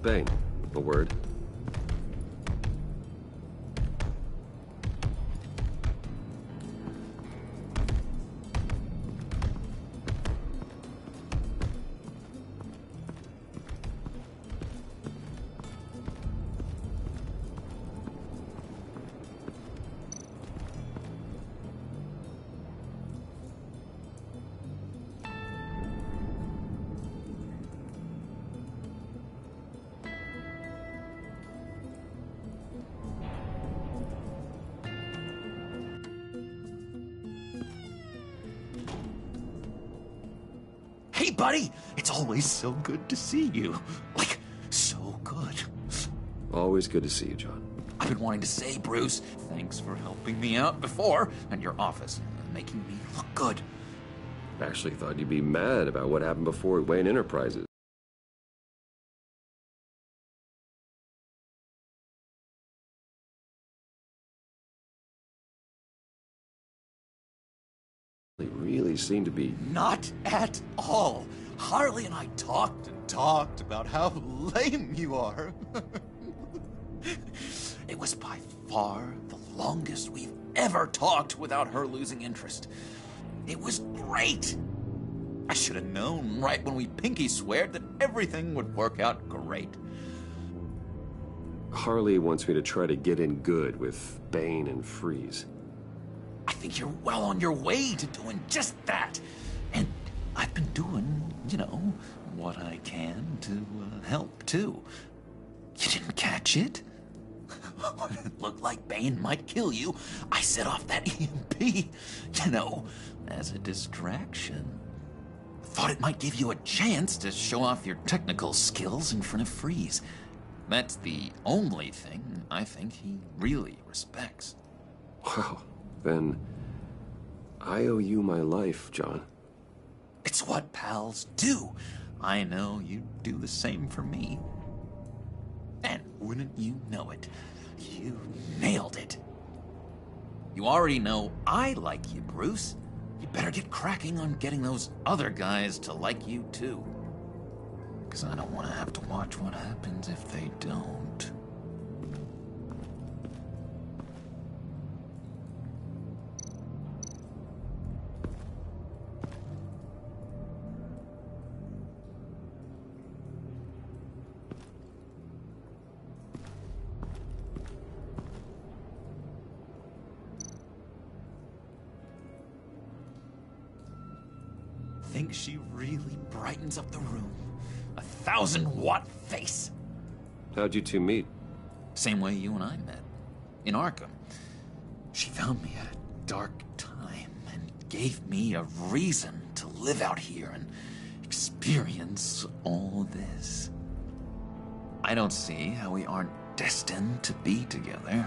Bane, a word. Hey, buddy! It's always so good to see you. Like, so good. Always good to see you, John. I've been wanting to say, Bruce, thanks for helping me out before, and your office, making me look good. Actually thought you'd be mad about what happened before at Wayne Enterprises. They really seem to be... Not at all. Harley and I talked and talked about how lame you are. It was by far the longest we've ever talked without her losing interest. It was great. I should have known right when we pinky sweared that everything would work out great. Harley wants me to try to get in good with Bane and Freeze. I think you're well on your way to doing just that. And I've been doing, you know, what I can to help, too. You didn't catch it? When it looked like Bane might kill you, I set off that EMP, you know, as a distraction. Thought it might give you a chance to show off your technical skills in front of Freeze. That's the only thing I think he really respects. Wow, then I owe you my life, John. It's what pals do. I know you'd do the same for me. And wouldn't you know it, you nailed it. You already know I like you, Bruce. You better get cracking on getting those other guys to like you, too. Because I don't want to have to watch what happens if they don't. Think she really brightens up the room? 1,000-watt face. How'd you two meet? Same way you and I met. In Arkham. She found me at a dark time and gave me a reason to live out here and experience all this. I don't see how we aren't destined to be together.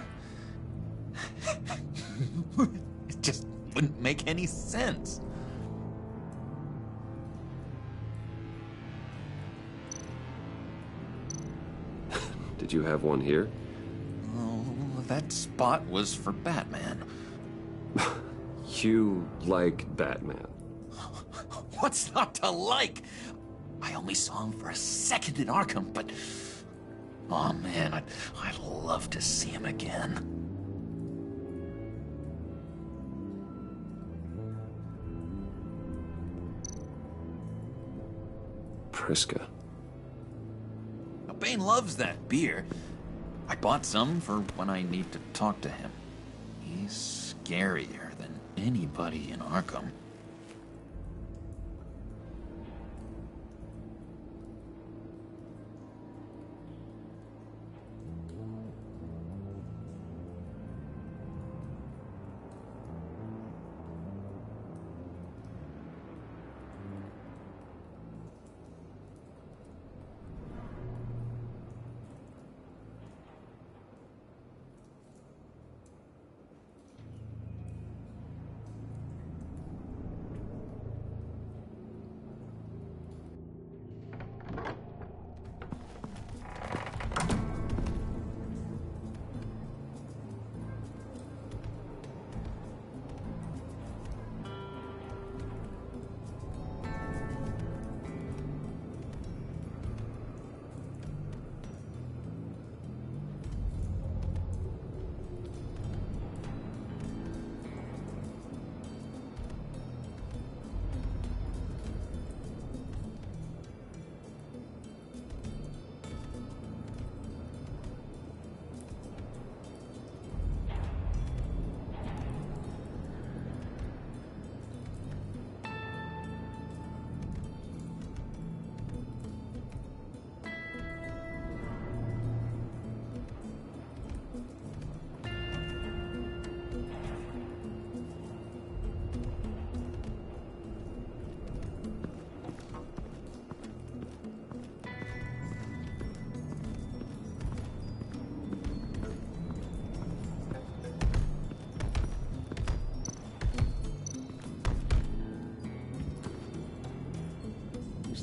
It just wouldn't make any sense. Did you have one here? Oh, that spot was for Batman. You like Batman? What's not to like? I only saw him for a second in Arkham, but... oh man, I'd love to see him again. Priska. Bane loves that beer. I bought some for when I need to talk to him. He's scarier than anybody in Arkham.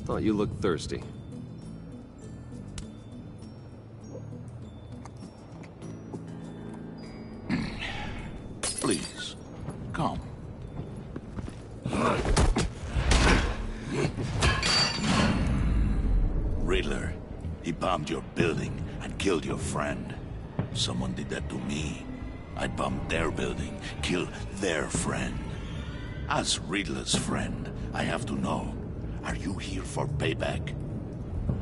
Thought you looked thirsty. Please, come. Riddler, he bombed your building and killed your friend. Someone did that to me. I'd bomb their building, kill their friend. As Riddler's friend, I have to know. Are you here for payback?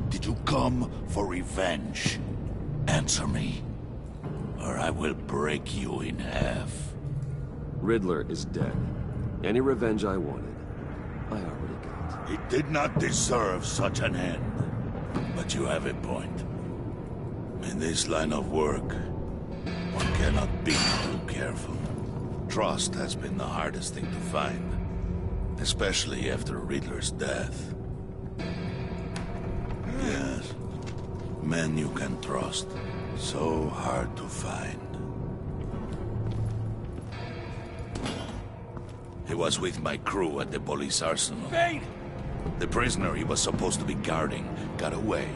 Did you come for revenge? Answer me, or I will break you in half. Riddler is dead. Any revenge I wanted, I already got. He did not deserve such an end. But you have a point. In this line of work, one cannot be too careful. Trust has been the hardest thing to find, especially after Riddler's death. Yes, men you can trust. So hard to find. He was with my crew at the police arsenal. Bane! The prisoner he was supposed to be guarding got away.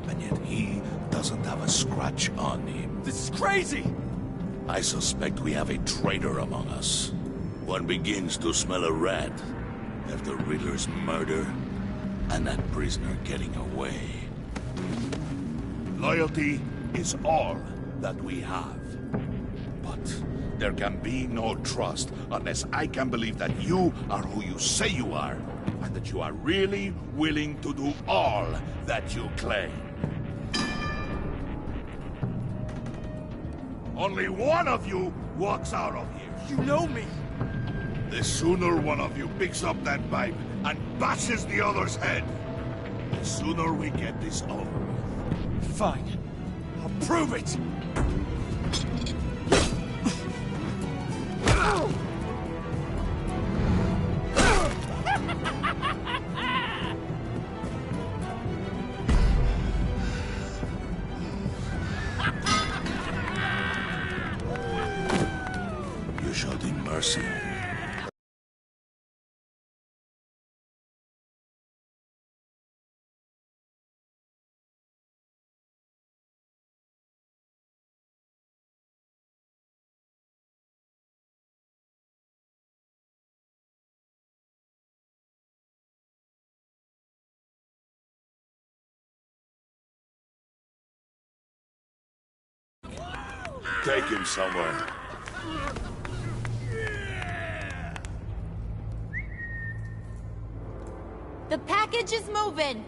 And yet he doesn't have a scratch on him. This is crazy! I suspect we have a traitor among us. One begins to smell a rat after Riddler's murder and that prisoner getting away. Loyalty is all that we have. But there can be no trust unless I can believe that you are who you say you are, and that you are really willing to do all that you claim. Only one of you walks out of here. You know me! The sooner one of you picks up that pipe and bashes the other's head, the sooner we get this over with. Fine. I'll prove it! You showed him mercy. Take him somewhere. The package is moving!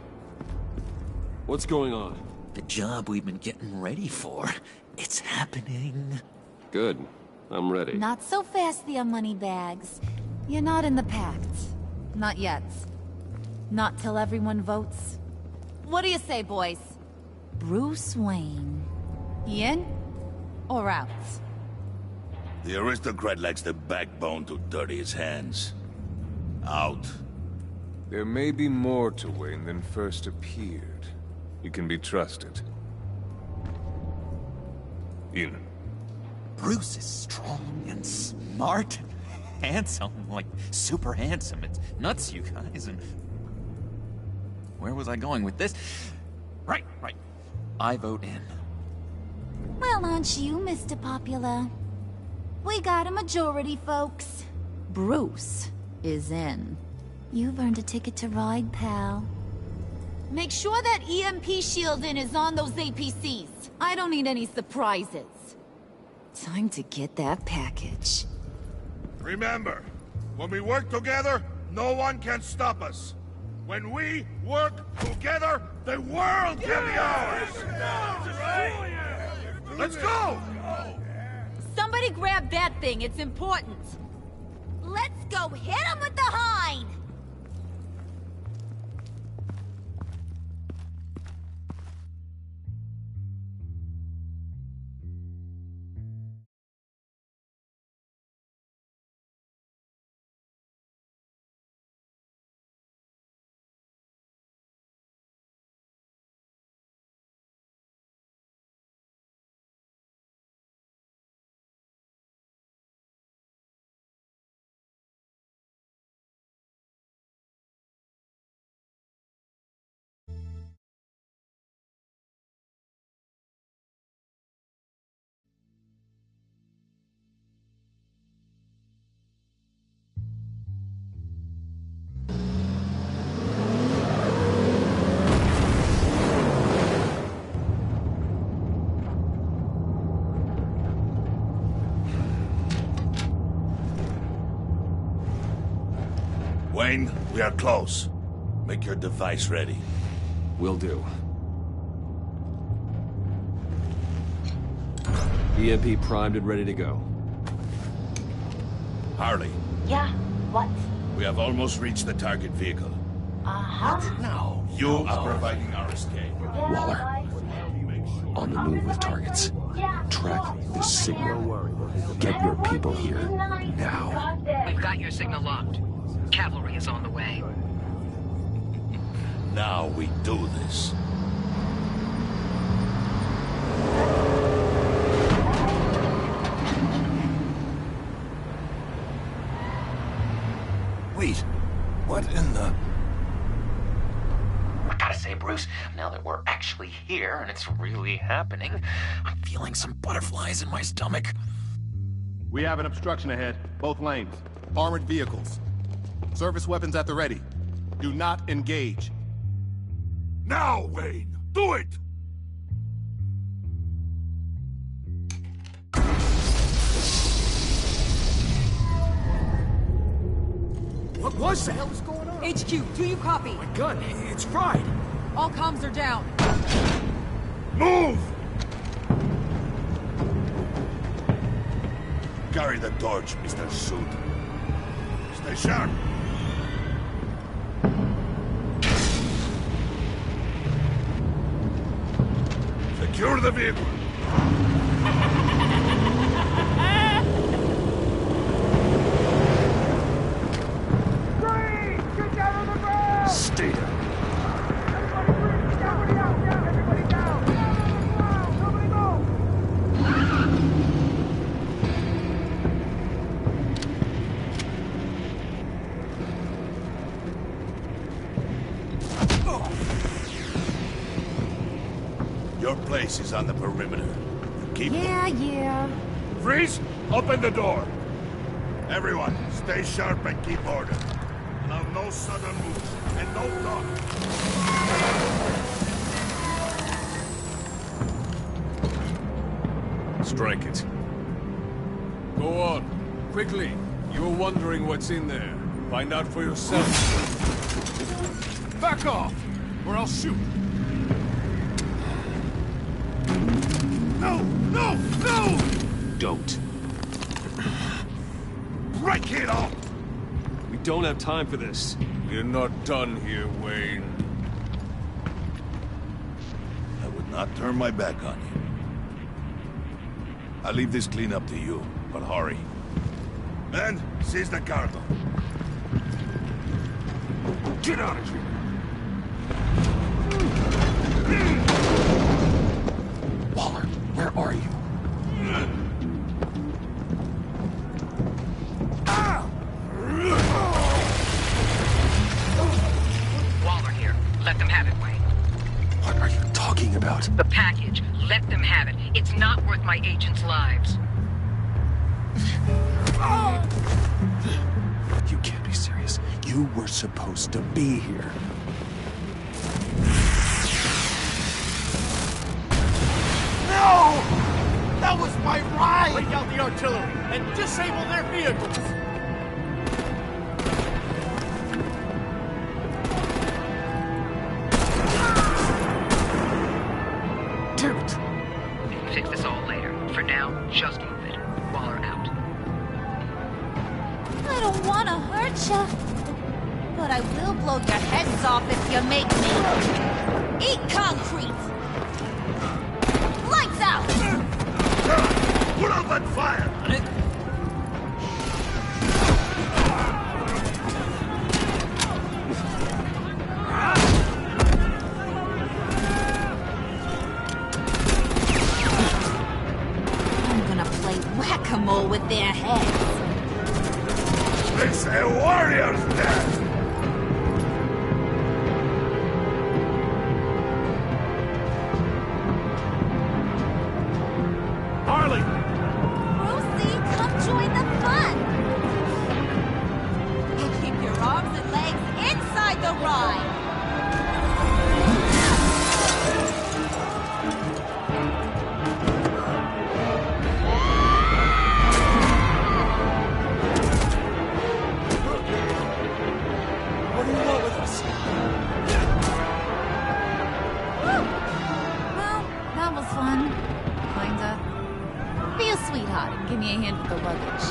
What's going on? The job we've been getting ready for. It's happening. Good. I'm ready. Not so fast, the Moneybags. You're not in the pact. Not yet. Not till everyone votes. What do you say, boys? Bruce Wayne. In or out? The aristocrat lacks the backbone to dirty his hands. Out. There may be more to Wayne than first appeared. You can be trusted. In. Bruce is strong and smart and handsome, like super handsome. It's nuts, you guys, and... Where was I going with this? Right. I vote in. Well, aren't you, Mr. Popular? We got a majority, folks. Bruce is in. You've earned a ticket to ride, pal. Make sure that EMP shielding is on those APCs. I don't need any surprises. Time to get that package. Remember, when we work together, no one can stop us. When we work together, the world can be ours! Let's go! Somebody grab that thing, it's important. Let's go hit him with the hind! Wayne, we are close. Make your device ready. Will do. EMP primed and ready to go. Harley. Yeah, what? We have almost reached the target vehicle. No. You are providing our escape. Waller. On the move with targets. Track this signal. Get your people here. Now. We've got your signal locked. Cavalry is on the way. Now we do this. Wait, what in the... I gotta say, Bruce, now that we're actually here and it's really happening, I'm feeling some butterflies in my stomach. We have an obstruction ahead, both lanes. Armored vehicles. Service weapons at the ready. Do not engage. Now, Wayne! Do it! What was that? What the hell was going on? HQ, do you copy? My gun, it's fried. All comms are down. Move! Carry the torch, Mr. Suit. Stay sharp. Secure the vehicle. Stay down. Your place is on the perimeter. Keep... Yeah. Freeze! Open the door! Everyone, stay sharp and keep order. Allow no sudden moves, and no talk. Strike it. Go on. Quickly. You were wondering what's in there. Find out for yourself. Back off, or I'll shoot. No! No! No! Don't. Break it off! We don't have time for this. We're not done here, Wayne. I would not turn my back on you. I'll leave this clean up to you, but hurry. Men, seize the cargo. Get out of here! Waller, where are you? Waller here. Let them have it, Wayne. What are you talking about? The package. Let them have it. It's not worth my agents' lives. You can't be serious. You were supposed to be here. No! That was my ride! Break out the artillery and disable their vehicles! Damn it! We can fix this all later. For now, just move it. Waller out. I don't want to hurt you, but I will blow your heads off if you make me. Eat concrete! Lights out! Put up that fire! I'm gonna play whack-a-mole with their heads. It's a warrior's death! Harley! Rosie, come join the fun! Keep your arms and legs inside the ride! What do you want with us? Woo! Well, that was fun. Kinda. Be a sweetheart and give me a hand with the luggage.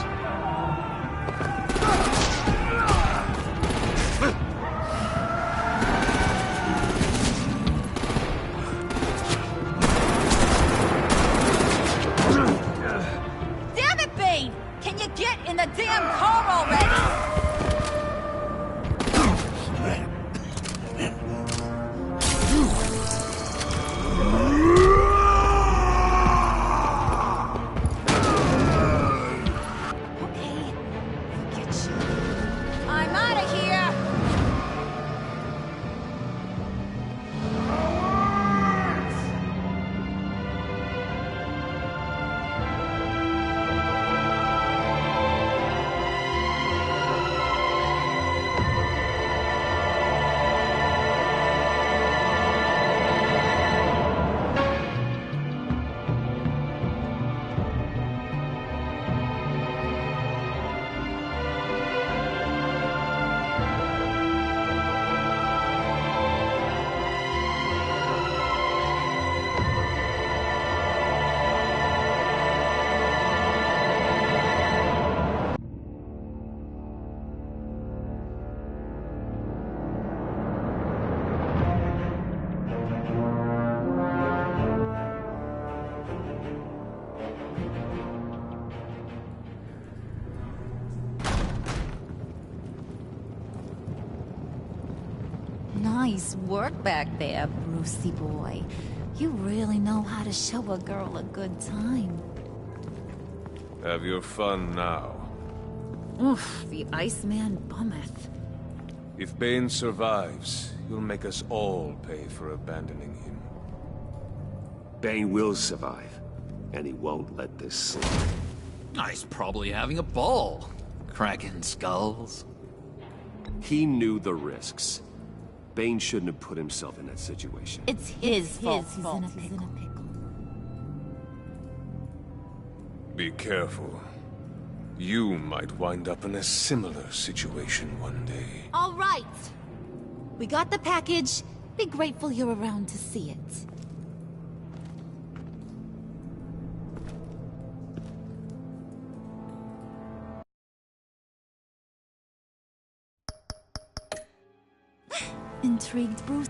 Nice work back there, Brucey boy. You really know how to show a girl a good time. Have your fun now. Oof, the Iceman bummeth. If Bane survives, you'll make us all pay for abandoning him. Bane will survive, and he won't let this slide. He's probably having a ball, cracking skulls. He knew the risks. Bane shouldn't have put himself in that situation. It's his fault he's in a pickle. Be careful. You might wind up in a similar situation one day. All right. We got the package. Be grateful you're around to see it. Intrigued, Bruce?